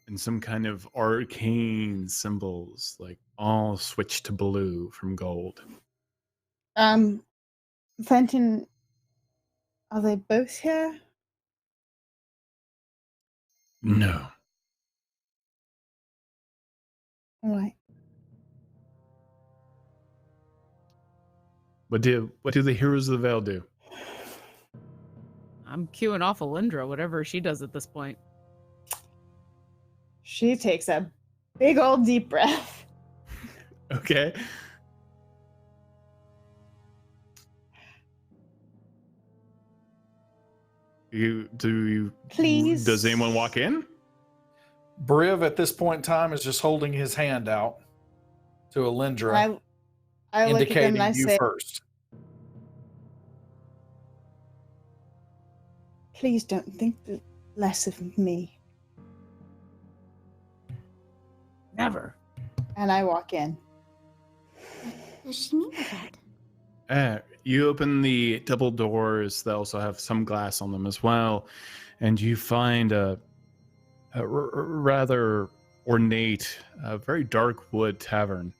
And some kind of arcane symbols, like all switch to blue from gold. Fenton, are they both here? No. All right. What do the Heroes of the Veil do? I'm queuing off Alindra, whatever she does at this point. She takes a big old deep breath. Okay. Please. Does anyone walk in? Briv at this point in time is just holding his hand out to Alindra, I look at them indicating and I you say, first. please don't think less of me. Never. And I walk in. Does she need that? You open the double doors that also have some glass on them as well, and you find a rather ornate, very dark wood tavern.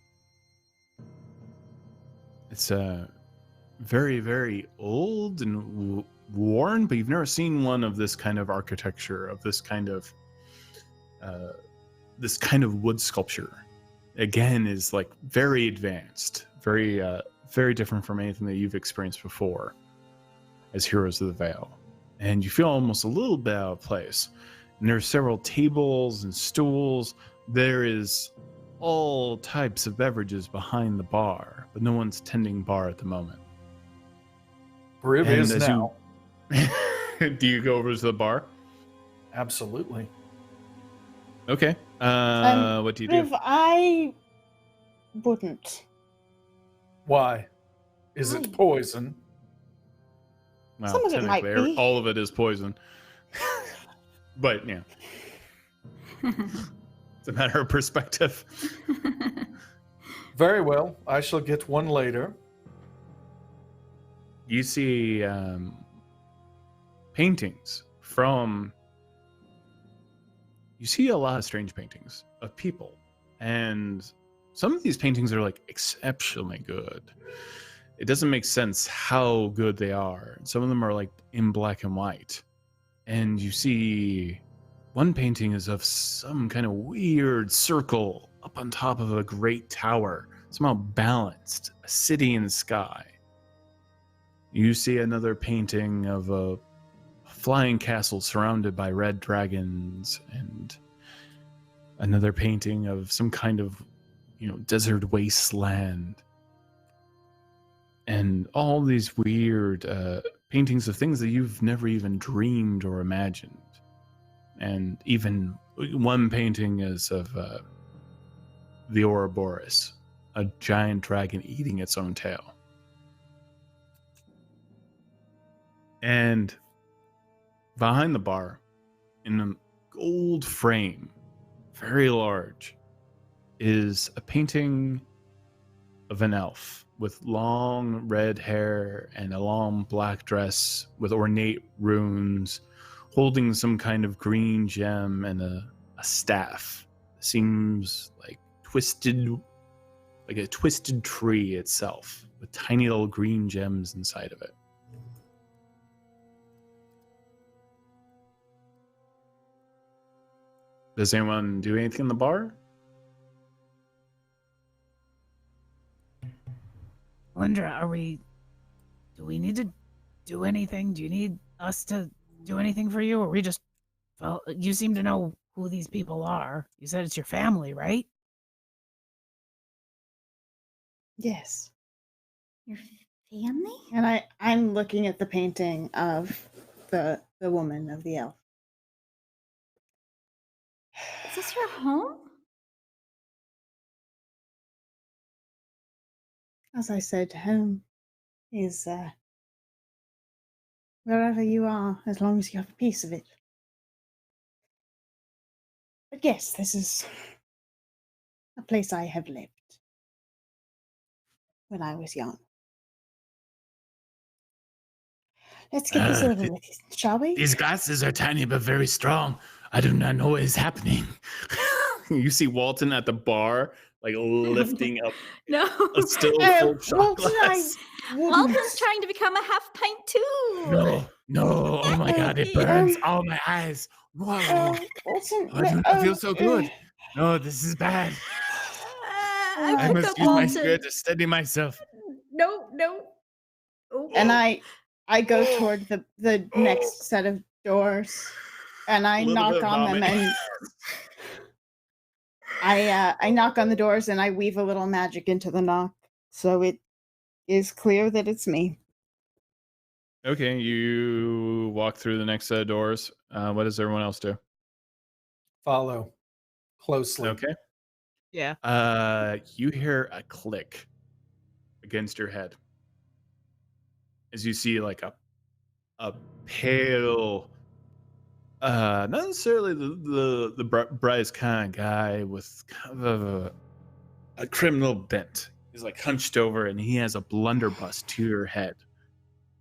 It's very, very old and worn, but you've never seen one of this kind of architecture, of this kind of wood sculpture. Again, is like very advanced, very very different from anything that you've experienced before as Heroes of the Veil. And you feel almost a little bit out of place. And there are several tables and stools. There is all types of beverages behind the bar, but no one's tending bar at the moment. Briv And is as now. Do you go over to the bar? Absolutely. Okay. What do you do? If I wouldn't. Why? Is it poison? Well, Some of it might technically, be. all of it is poison. But yeah, it's a matter of perspective. Very well. I shall get one later. You see paintings from. You see a lot of strange paintings of people, and some of these paintings are like exceptionally good. It doesn't make sense how good they are. Some of them are like in black and white. And you see one painting is of some kind of weird circle up on top of a great tower, somehow balanced, a city in the sky. You see another painting of a flying castle surrounded by red dragons, and another painting of some kind of, desert wasteland. And all these weird paintings of things that you've never even dreamed or imagined. And even one painting is of the Ouroboros, a giant dragon eating its own tail. And behind the bar, in a gold frame, very large, is a painting of an elf with long red hair and a long black dress with ornate runes, holding some kind of green gem and a staff. Seems like a twisted tree itself with tiny little green gems inside of it. Does anyone do anything in the bar? Lindra, do we need to do anything? Do you need us to do anything for you? Or we just, well, you seem to know who these people are. You said it's your family, right? Yes. Your family? And I'm looking at the painting of the woman of the elf. Is this your home? As I said, home is wherever you are, as long as you have a piece of it. But yes, this is a place I have lived when I was young. Let's get this over with, shall we? These glasses are tiny but very strong. I do not know what is happening. You see Walton at the bar, like lifting up No. a still full shot Walton, glass. Walton's trying to become a half pint too. No, oh my god, it burns all my eyes. Whoa, Walton, I do not feel so good. No, this is bad. I pick must up use my Walton. spirit to steady myself. No. Oh. And I go toward the next set of doors, and I Little knock bit of on them, vomit. and I knock on the doors, and I weave a little magic into the knock, so it is clear that it's me. Okay, you walk through the next set of doors. What does everyone else do? Follow closely. Okay. Yeah. You hear a click against your head as you see like a pale, not necessarily the brightest kind of guy with kind of a criminal bent. He's like hunched over and he has a blunderbuss to your head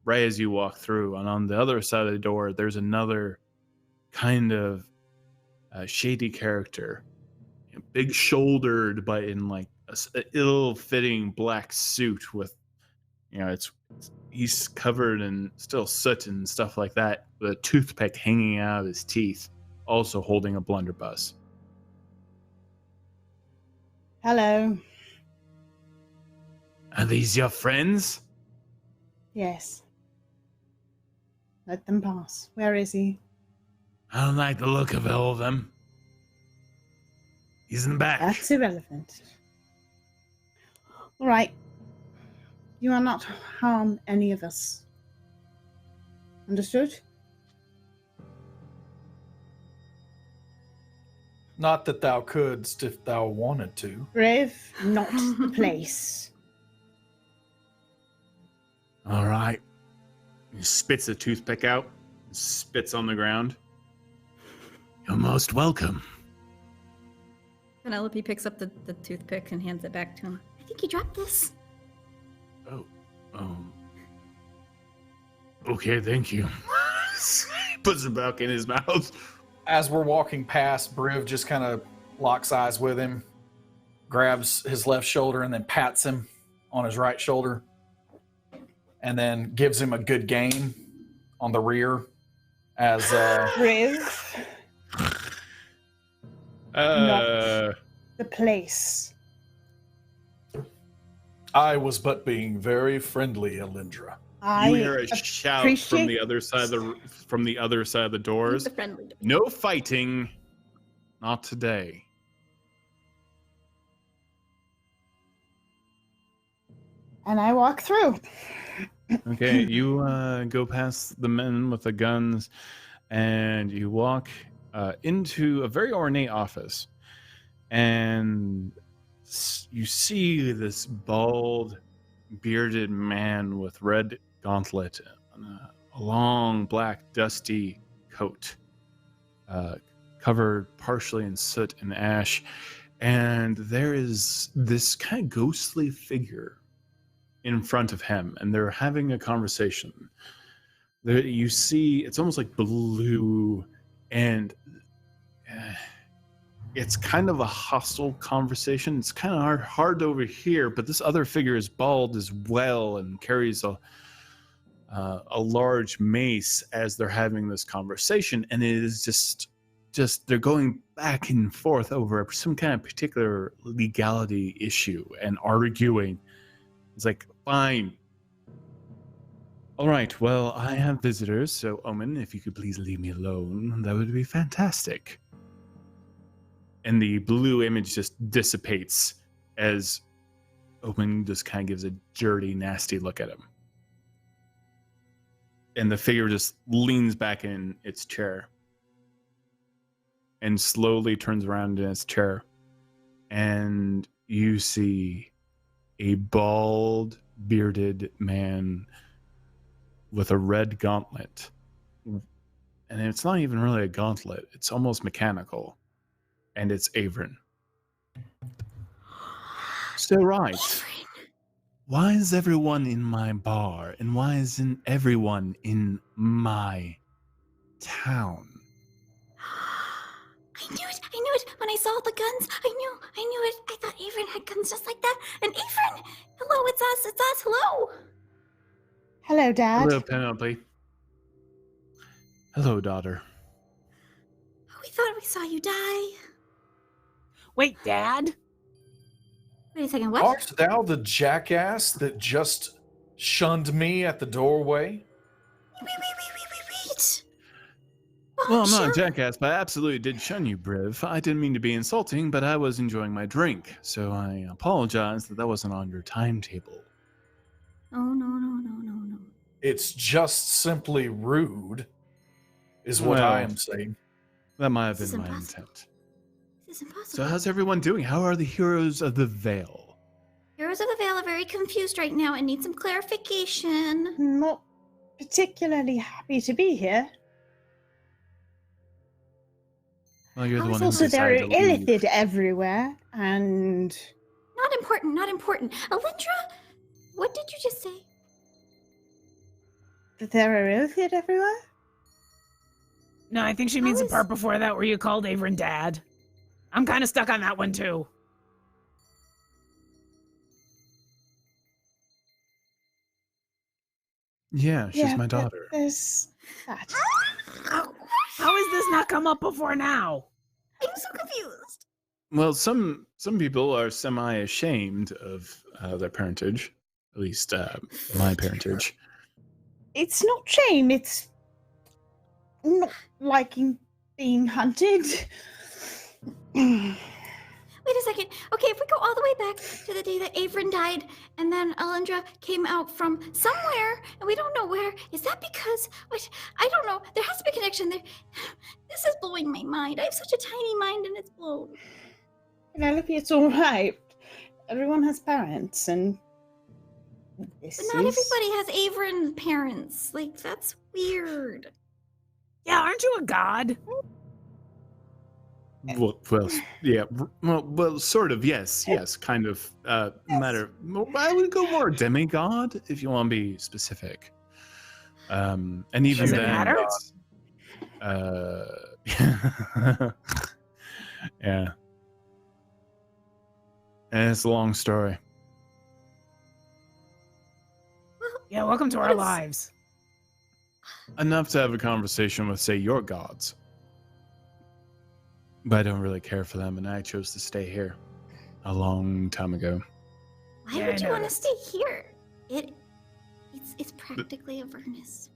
right as you walk through. And on the other side of the door, there's another kind of shady character, big shouldered, but in like a ill-fitting black suit with, he's covered in still soot and stuff like that, with a toothpick hanging out of his teeth, also holding a blunderbuss. Hello. Are these your friends? Yes. Let them pass. Where is he? I don't like the look of all of them. He's in the back. That's irrelevant. All right. You are not to harm any of us. Understood? Not that thou couldst if thou wanted to. Brave, not the place. All right. He spits the toothpick out, spits on the ground. You're most welcome. Penelope picks up the toothpick and hands it back to him. I think you dropped this. Oh, okay, thank you. Puts it back in his mouth. As we're walking past, Briv just kind of locks eyes with him, grabs his left shoulder, and then pats him on his right shoulder, and then gives him a good game on the rear as Brave, the place. I was but being very friendly, Alindra. You hear a shout from appreciate- the other side of the doors. The friendly. No fighting, not today. And I walk through. Okay, you go past the men with the guns, and you walk into a very ornate office, and you see this bald, bearded man with red gauntlet and a a long, black, dusty coat, covered partially in soot and ash. And there is this kind of ghostly figure in front of him, and they're having a conversation. There, you see, it's almost like blue, and it's kind of a hostile conversation. It's kind of hard to overhear, but this other figure is bald as well and carries a large mace as they're having this conversation, and it is just they're going back and forth over some kind of particular legality issue and arguing. It's like, fine. All right, well, I have visitors, so Omen, if you could please leave me alone, that would be fantastic. And the blue image just dissipates as Omen just kind of gives a dirty, nasty look at him. And the figure just leans back in its chair and slowly turns around in its chair. And you see a bald, bearded man with a red gauntlet. And it's not even really a gauntlet. It's almost mechanical. And it's Averin. So, right. Why is everyone in my bar? And why isn't everyone in my town? I knew it. When I saw the guns, I knew it. I thought Averin had guns just like that. And Averin, hello, it's us, hello. Hello, Dad. Hello, Penelope. Hello, daughter. Oh, we thought we saw you die. Wait, Dad? Wait a second, what? Art thou the jackass that just shunned me at the doorway? Wait. Well, I'm not a Bonjour. jackass, but I absolutely did shun you, Briv. I didn't mean to be insulting, but I was enjoying my drink, so I apologize that wasn't on your timetable. Oh, no. It's just simply rude, is what I am saying. That might have This is been my impossible. intent. This is impossible. So how's everyone doing? How are the heroes of the Veil? Heroes of the Veil are very confused right now and need some clarification. Not particularly happy to be here. Well, you're the How one is who Also, there decided are to leave. illithid everywhere, and Not important. Alindra, what did you just say? that there are illithid everywhere? No, I think she How means the is- part before that where you called Averin Dad. I'm kind of stuck on that one too. Yeah, she's my but daughter. There's that. How has this not come up before now? I'm so confused. Well, some people are semi-ashamed of their parentage, at least my parentage. It's not shame, it's not liking being hunted. Wait a second. Okay, if we go all the way back to the day that Averin died, and then Alindra came out from somewhere, and we don't know where, is that because... Wait, I don't know. There has to be a connection there. This is blowing my mind. I have such a tiny mind, and it's blown. Penelope, it's all right. Everyone has parents, and this But not is... everybody has Averin parents. Like, that's weird. Yeah, aren't you a god? Well, yeah. Well, sort of. Yes, kind of. Matter. I would go more demigod if you want to be specific. And even Does it then, matter? yeah. And it's a long story. Yeah, welcome to our Yes. lives. Enough to have a conversation with, say, your gods. But I don't really care for them, and I chose to stay here a long time ago. Why Yeah, would I you want to noticed. stay here? It's practically Avernus.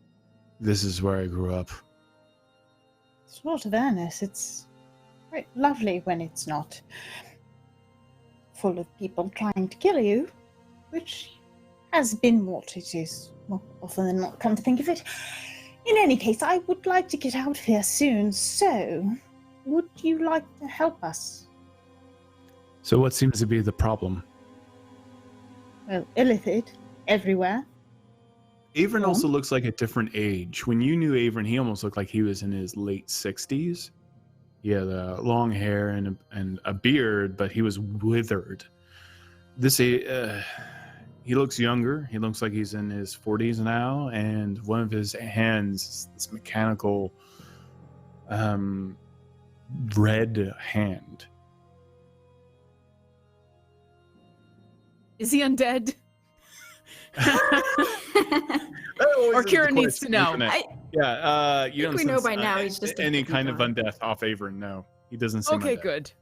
This is where I grew up. It's not Avernus. It's quite lovely when it's not full of people trying to kill you, which has been what it is more often than not, come to think of it. In any case, I would like to get out of here soon, so would you like to help us? So what seems to be the problem? Well, illithid everywhere. Avon Go also on. looks like a different age. When you knew Avon, he almost looked like he was in his late 60s. He had long hair and a beard, but he was withered. He looks younger. He looks like he's in his 40s now, and one of his hands is this mechanical red hand. Is he undead? Or Kira needs to know. You don't we know sense, by now he's just a any different kind of guy. undeath off Avon. No, he doesn't seem Okay, undead. good.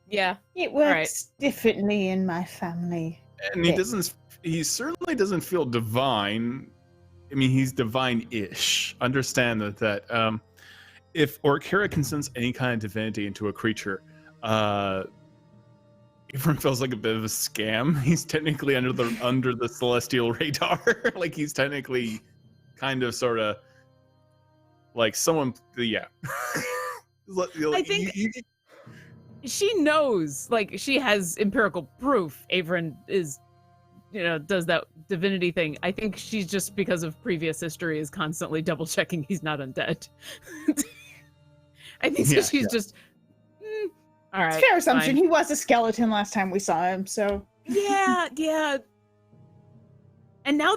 Yeah. It right. works differently in my family. And he Yeah. doesn't. He certainly doesn't feel divine. I mean, he's divine-ish. Understand that if Orkira can sense any kind of divinity into a creature, Avon feels like a bit of a scam. He's technically under the celestial radar. Like he's technically kind of sort of like someone. Yeah. I think she knows, like, she has empirical proof Avon is, does that divinity thing. I think she's just, because of previous history, is constantly double checking he's not undead. I think so. Yeah, She's just, all right. It's a fair assumption. fine. He was a skeleton last time we saw him, so Yeah. And now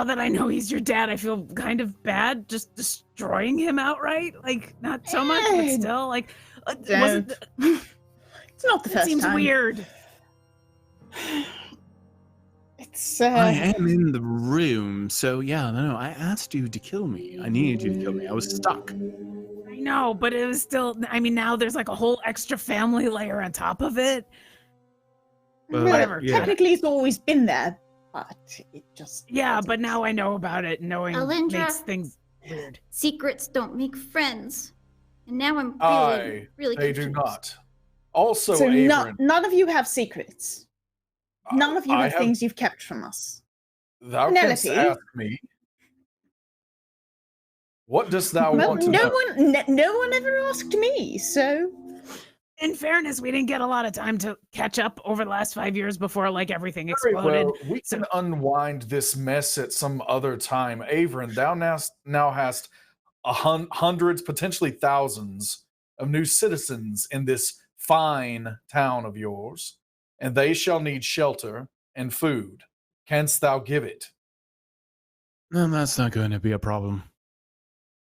that I know he's your dad, I feel kind of bad just destroying him outright. Like, not so much, but still, like, wasn't. it's not the It first seems time. weird. It's I am in the room, so yeah, no, I asked you to kill me. I needed you to kill me. I was stuck. I know, but it was still. I mean, now there's like a whole extra family layer on top of it. Well, Whatever. yeah. Technically, it's always been there, but it just Yeah, but now I know about it. Knowing Alindra. makes things weird. Secrets don't make friends. And now I'm really They do confused. not. Also, So Avon, none of you have secrets. None of you I have things you've kept from us. Thou canst Penelope? ask me. What dost thou Well, want to no know? no one ever asked me, so In fairness, we didn't get a lot of time to catch up over the last 5 years before like everything Very exploded. well, we can unwind this mess at some other time. Avon, thou now hast hundreds, potentially thousands of new citizens in this fine town of yours, and they shall need shelter and food. Canst thou give it? No, that's not going to be a problem.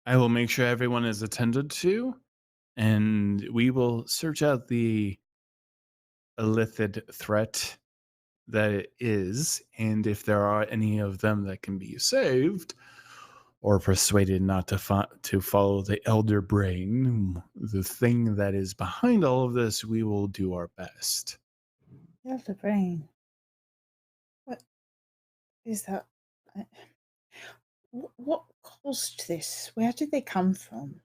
I will make sure everyone is attended to, and we will search out the illicit threat that it is, and if there are any of them that can be saved or persuaded not to follow the elder brain, the thing that is behind all of this, we will do our best. Delta brain. What is that? What caused this? Where did they come from?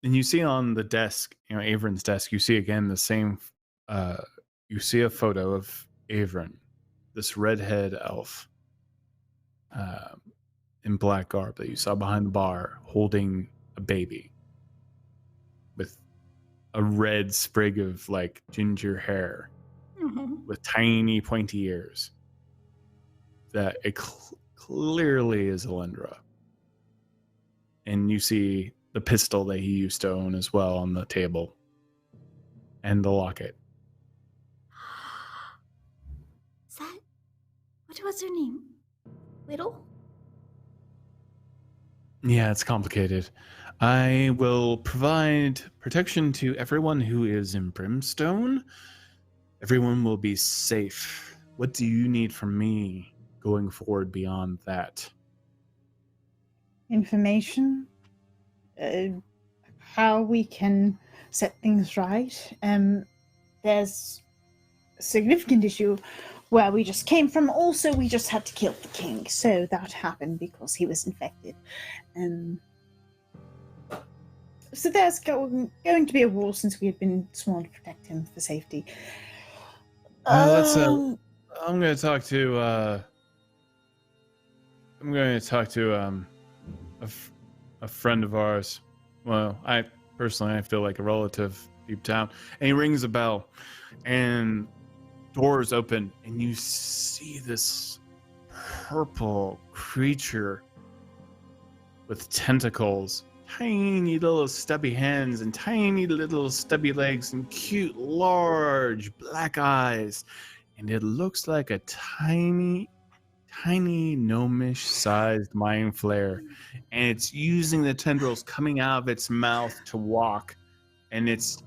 And you see on the desk, Avron's desk, you see again the same, you see a photo of Avron, this redhead elf in black garb that you saw behind the bar, holding a baby with a red sprig of like ginger hair with tiny pointy ears. That it clearly is Alindra. And you see the pistol that he used to own as well on the table. And the locket. Is that... What was her name? Little? Yeah, it's complicated. I will provide protection to everyone who is in Brimstone. Everyone will be safe. What do you need from me going forward beyond that? Information? How we can set things right? There's a significant issue where we just came from. Also, we just had to kill the king, so that happened because he was infected. So there's going to be a war since we had been sworn to protect him for safety. I'm going to talk to a friend of ours. Well, I feel like a relative deep down. And he rings a bell, and doors open, and you see this purple creature with tentacles, tiny little stubby hands and tiny little stubby legs and cute large black eyes. And it looks like a tiny gnomish sized mind flare, and it's using the tendrils coming out of its mouth to walk, and it's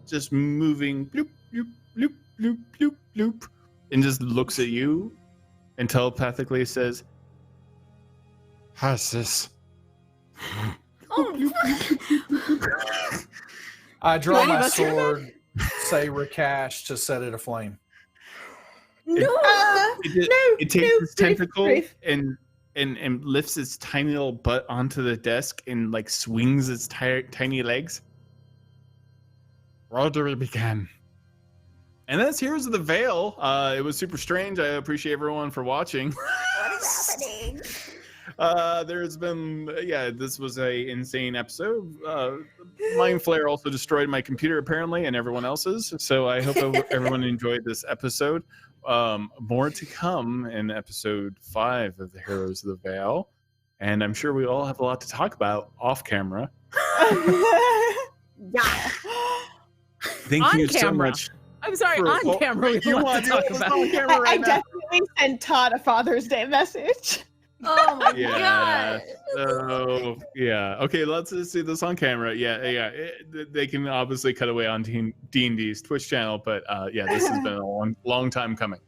just moving bloop bloop bloop bloop bloop bloop, and just looks at you and telepathically says, "How's this?" I draw Any my of us hear that? sword, say Rakash to set it aflame. No. It takes its brave, tentacle brave. and lifts its tiny little butt onto the desk and like swings its tiny legs. Rather we began. And that's Heroes of the Veil. It was super strange. I appreciate everyone for watching. What is happening? There's been, this was a insane episode. Mind Flare also destroyed my computer apparently, and everyone else's. So I hope everyone enjoyed this episode. More to come in episode 5 of the Heroes of the Veil, and I'm sure we all have a lot to talk about off camera. Yeah. Thank On you so camera. much. I'm sorry, for- on camera we you want want to talk this about. on camera I right now? definitely sent Todd a Father's Day message. Oh my Yeah. god. So yeah, okay. Let's just see this on camera. Yeah. They can obviously cut away on D&D's Twitch channel, but this has been a long time coming.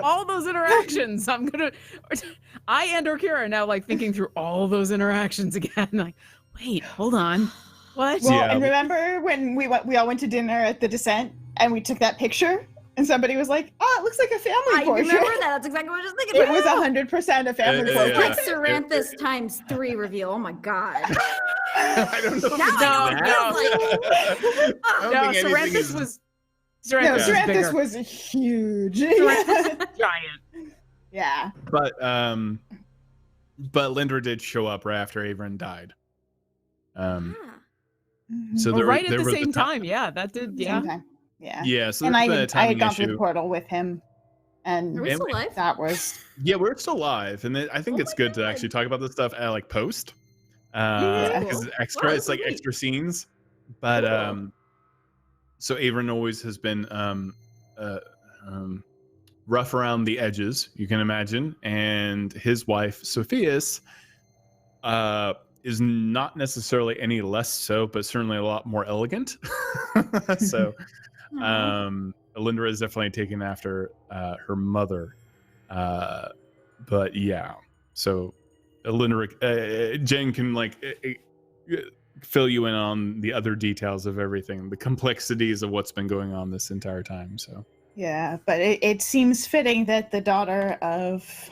All those interactions. I and Orkira are now like thinking through all those interactions again. Like, wait, hold on. What? Well, Yeah. and remember when we all went to dinner at the Descent and we took that picture and somebody was like, "Oh, it looks like a family I portrait." remember that. That's exactly what I was just thinking. It was 100% a family Yeah. portrait. Like Saranthus times 3 reveal. Oh my god. I don't know. If Now it's I know that. what it feels like. I don't No, think anything Saranthus is- was No, Saranthus was Saranthus bigger. was huge. Giant. Yeah. But Lindra did show up right after Averin died. Ah. So Oh, there, right at there the was same a time. Yeah, that did. Same Yeah. time. Yeah. Yeah, so And there's I been a had timing gone through issue. the portal with him, and Are we still alive? that was Yeah, we're still live, and I think Oh it's my good to God. actually talk about this stuff at like post, Yeah. because it's extra. Wow, It's like sweet. extra scenes, but Cool. so Averin always has been rough around the edges, you can imagine, and his wife Sophia's is not necessarily any less so, but certainly a lot more elegant. So. Aw. Lindra is definitely taken after her mother, but yeah. So Lindra, Jen can fill you in on the other details of everything, the complexities of what's been going on this entire time. So yeah. But it seems fitting that the daughter of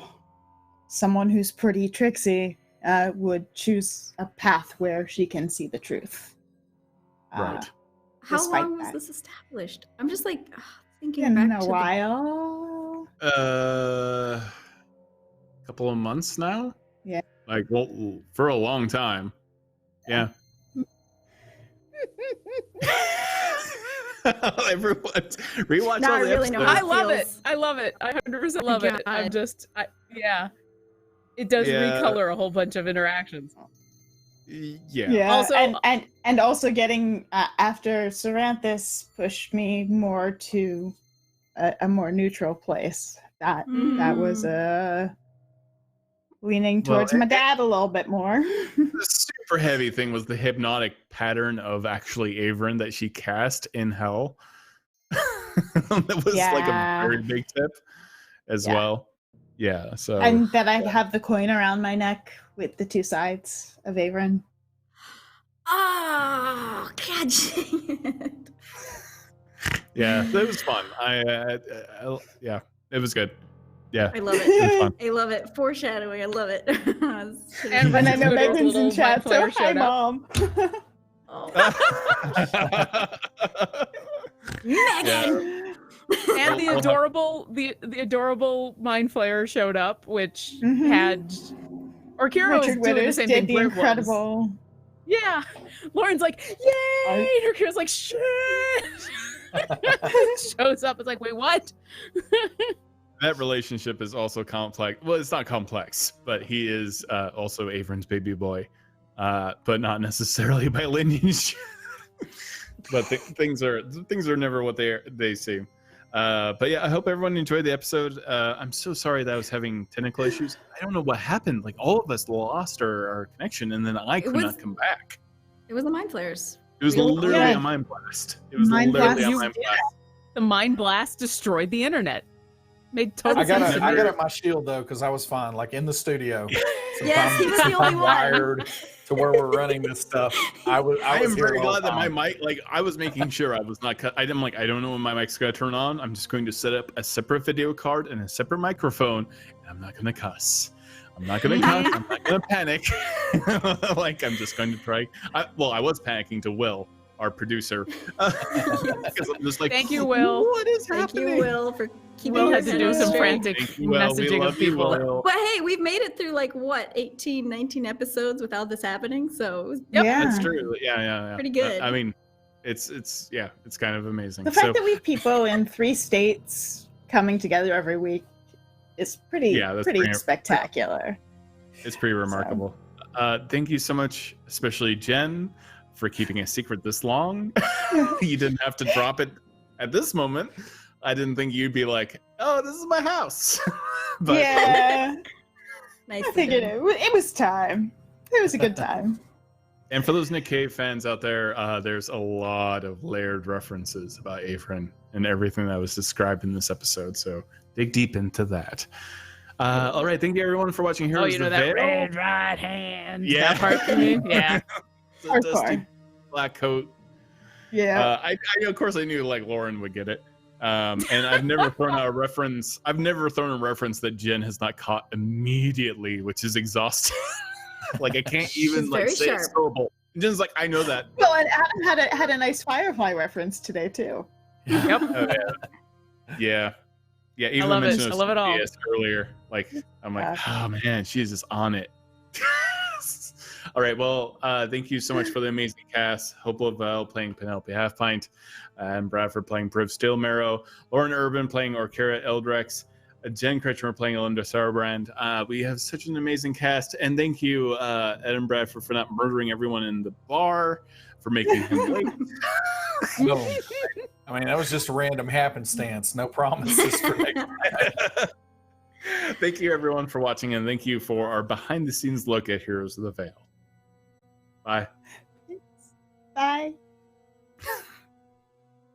someone who's pretty tricksy would choose a path where she can see the truth. right. How despite long was that. this established? I'm just like thinking In back a to while. Couple of months now. Yeah. Like, well, for a long time. Yeah. Everyone, rewatch Now all I the really know episodes. how I love it. feels. I love it. I 100% love it. I'm God. just, yeah. It does Yeah. recolor a whole bunch of interactions. Yeah. Yeah. Also- and also getting after Saranthus pushed me more to a more neutral place. That was leaning Well, towards my dad a little bit more. The super heavy thing was the hypnotic pattern of actually Averin that she cast in Hell. That was like a Yeah. very big tip as Yeah. well. Yeah. So And that I have the coin around my neck with the two sides of Averin. Oh, God dang it. yeah, that was fun. Yeah, it was good. Yeah. I love It it. was fun. I love it. Foreshadowing. I love it. And And I know Little- Megan's little in chat, so Mind hi, Flayer showed up. Mom. Oh. Megan. And the adorable Mind Flayer showed up, which Mhm. had Orkira was Richard doing the Withers same did thing. the Brit was. incredible. Yeah. Lauren's like, yay! And Orkira's like, shit. Shows up. It's like, wait, what? that relationship is also complex. Well, it's not complex, but he is also Avern's baby boy, but not necessarily by lineage. But things are never what they seem. But yeah, I hope everyone enjoyed the episode. I'm so sorry that I was having technical issues. I don't know what happened. Like all of us lost our connection, and then I could not come back. It was the mind flares. It was literally a mind blast. It was Mind literally blast. a mind blast. The mind blast destroyed the internet. Made total I got sense. it. I got it. My shield though, because I was fine. Like in the studio. Yes, he was the I'm only one. wired to where we're running this stuff. I was am here very the whole glad that my time. mic, like, I was making sure I was not cut. I'm like, I don't know when my mic's gonna turn on. I'm just going to set up a separate video card and a separate microphone, and I'm not gonna cuss. I'm not gonna cuss. I'm not gonna panic. Like, I'm just going to try. I was panicking to Will, our producer, because I'm just like, Thank you, Will. What is Thank happening? you, Will, for keeping Will had us to do some straight. frantic Thank you, Will. We messaging love of you, people. Will. But hey, we've made it through like what 18, 19 episodes without this happening, so it was Yep. Yeah. That's true. Yeah. Pretty good. I mean, it's kind of amazing. The fact So, that we have people in 3 states coming together every week is pretty Yeah, that's pretty pretty- spectacular. it's pretty remarkable. Thank you so much, especially Jen, for keeping a secret this long. You didn't have to drop it at this moment. I didn't think you'd be like, "Oh, this is my house." But Yeah, nice. I of figured him. it was time. It was a good time. And for those Nick Cave fans out there, there's a lot of layered references about Avern and everything that was described in this episode. So dig deep into that. All right, thank you everyone for watching Heroes Oh, you of know the that Veil. red right hand. Yeah. That part for me? Yeah. The Hardcore. dusty black coat. Yeah. I of course I knew like Lauren would get it. And I've never thrown out a reference. I've never thrown a reference that Jen has not caught immediately, which is exhausting. Like I can't even She's like very say sharp. a syllable. Jen's like, I know that. Well, and Adam had a nice Firefly reference today too. Yep. Oh, yeah. Even love it. mentioned I love it all. CS earlier. Like I'm like, oh man, she's just on it. All right, well, thank you so much for the amazing cast. Hope Lavelle playing Penelope Halfpint, and Bradford playing Priv Steelmarrow, Lauren Urban playing Orkira Eldrex, Jen Kretschmer playing Alinda Sarbrand. We have such an amazing cast, and thank you, Ed and Bradford, for not murdering everyone in the bar, for making him late. No, I mean that was just a random happenstance. No promises for next. Thank you, everyone, for watching, and thank you for our behind-the-scenes look at Heroes of the Veil. Bye. Bye.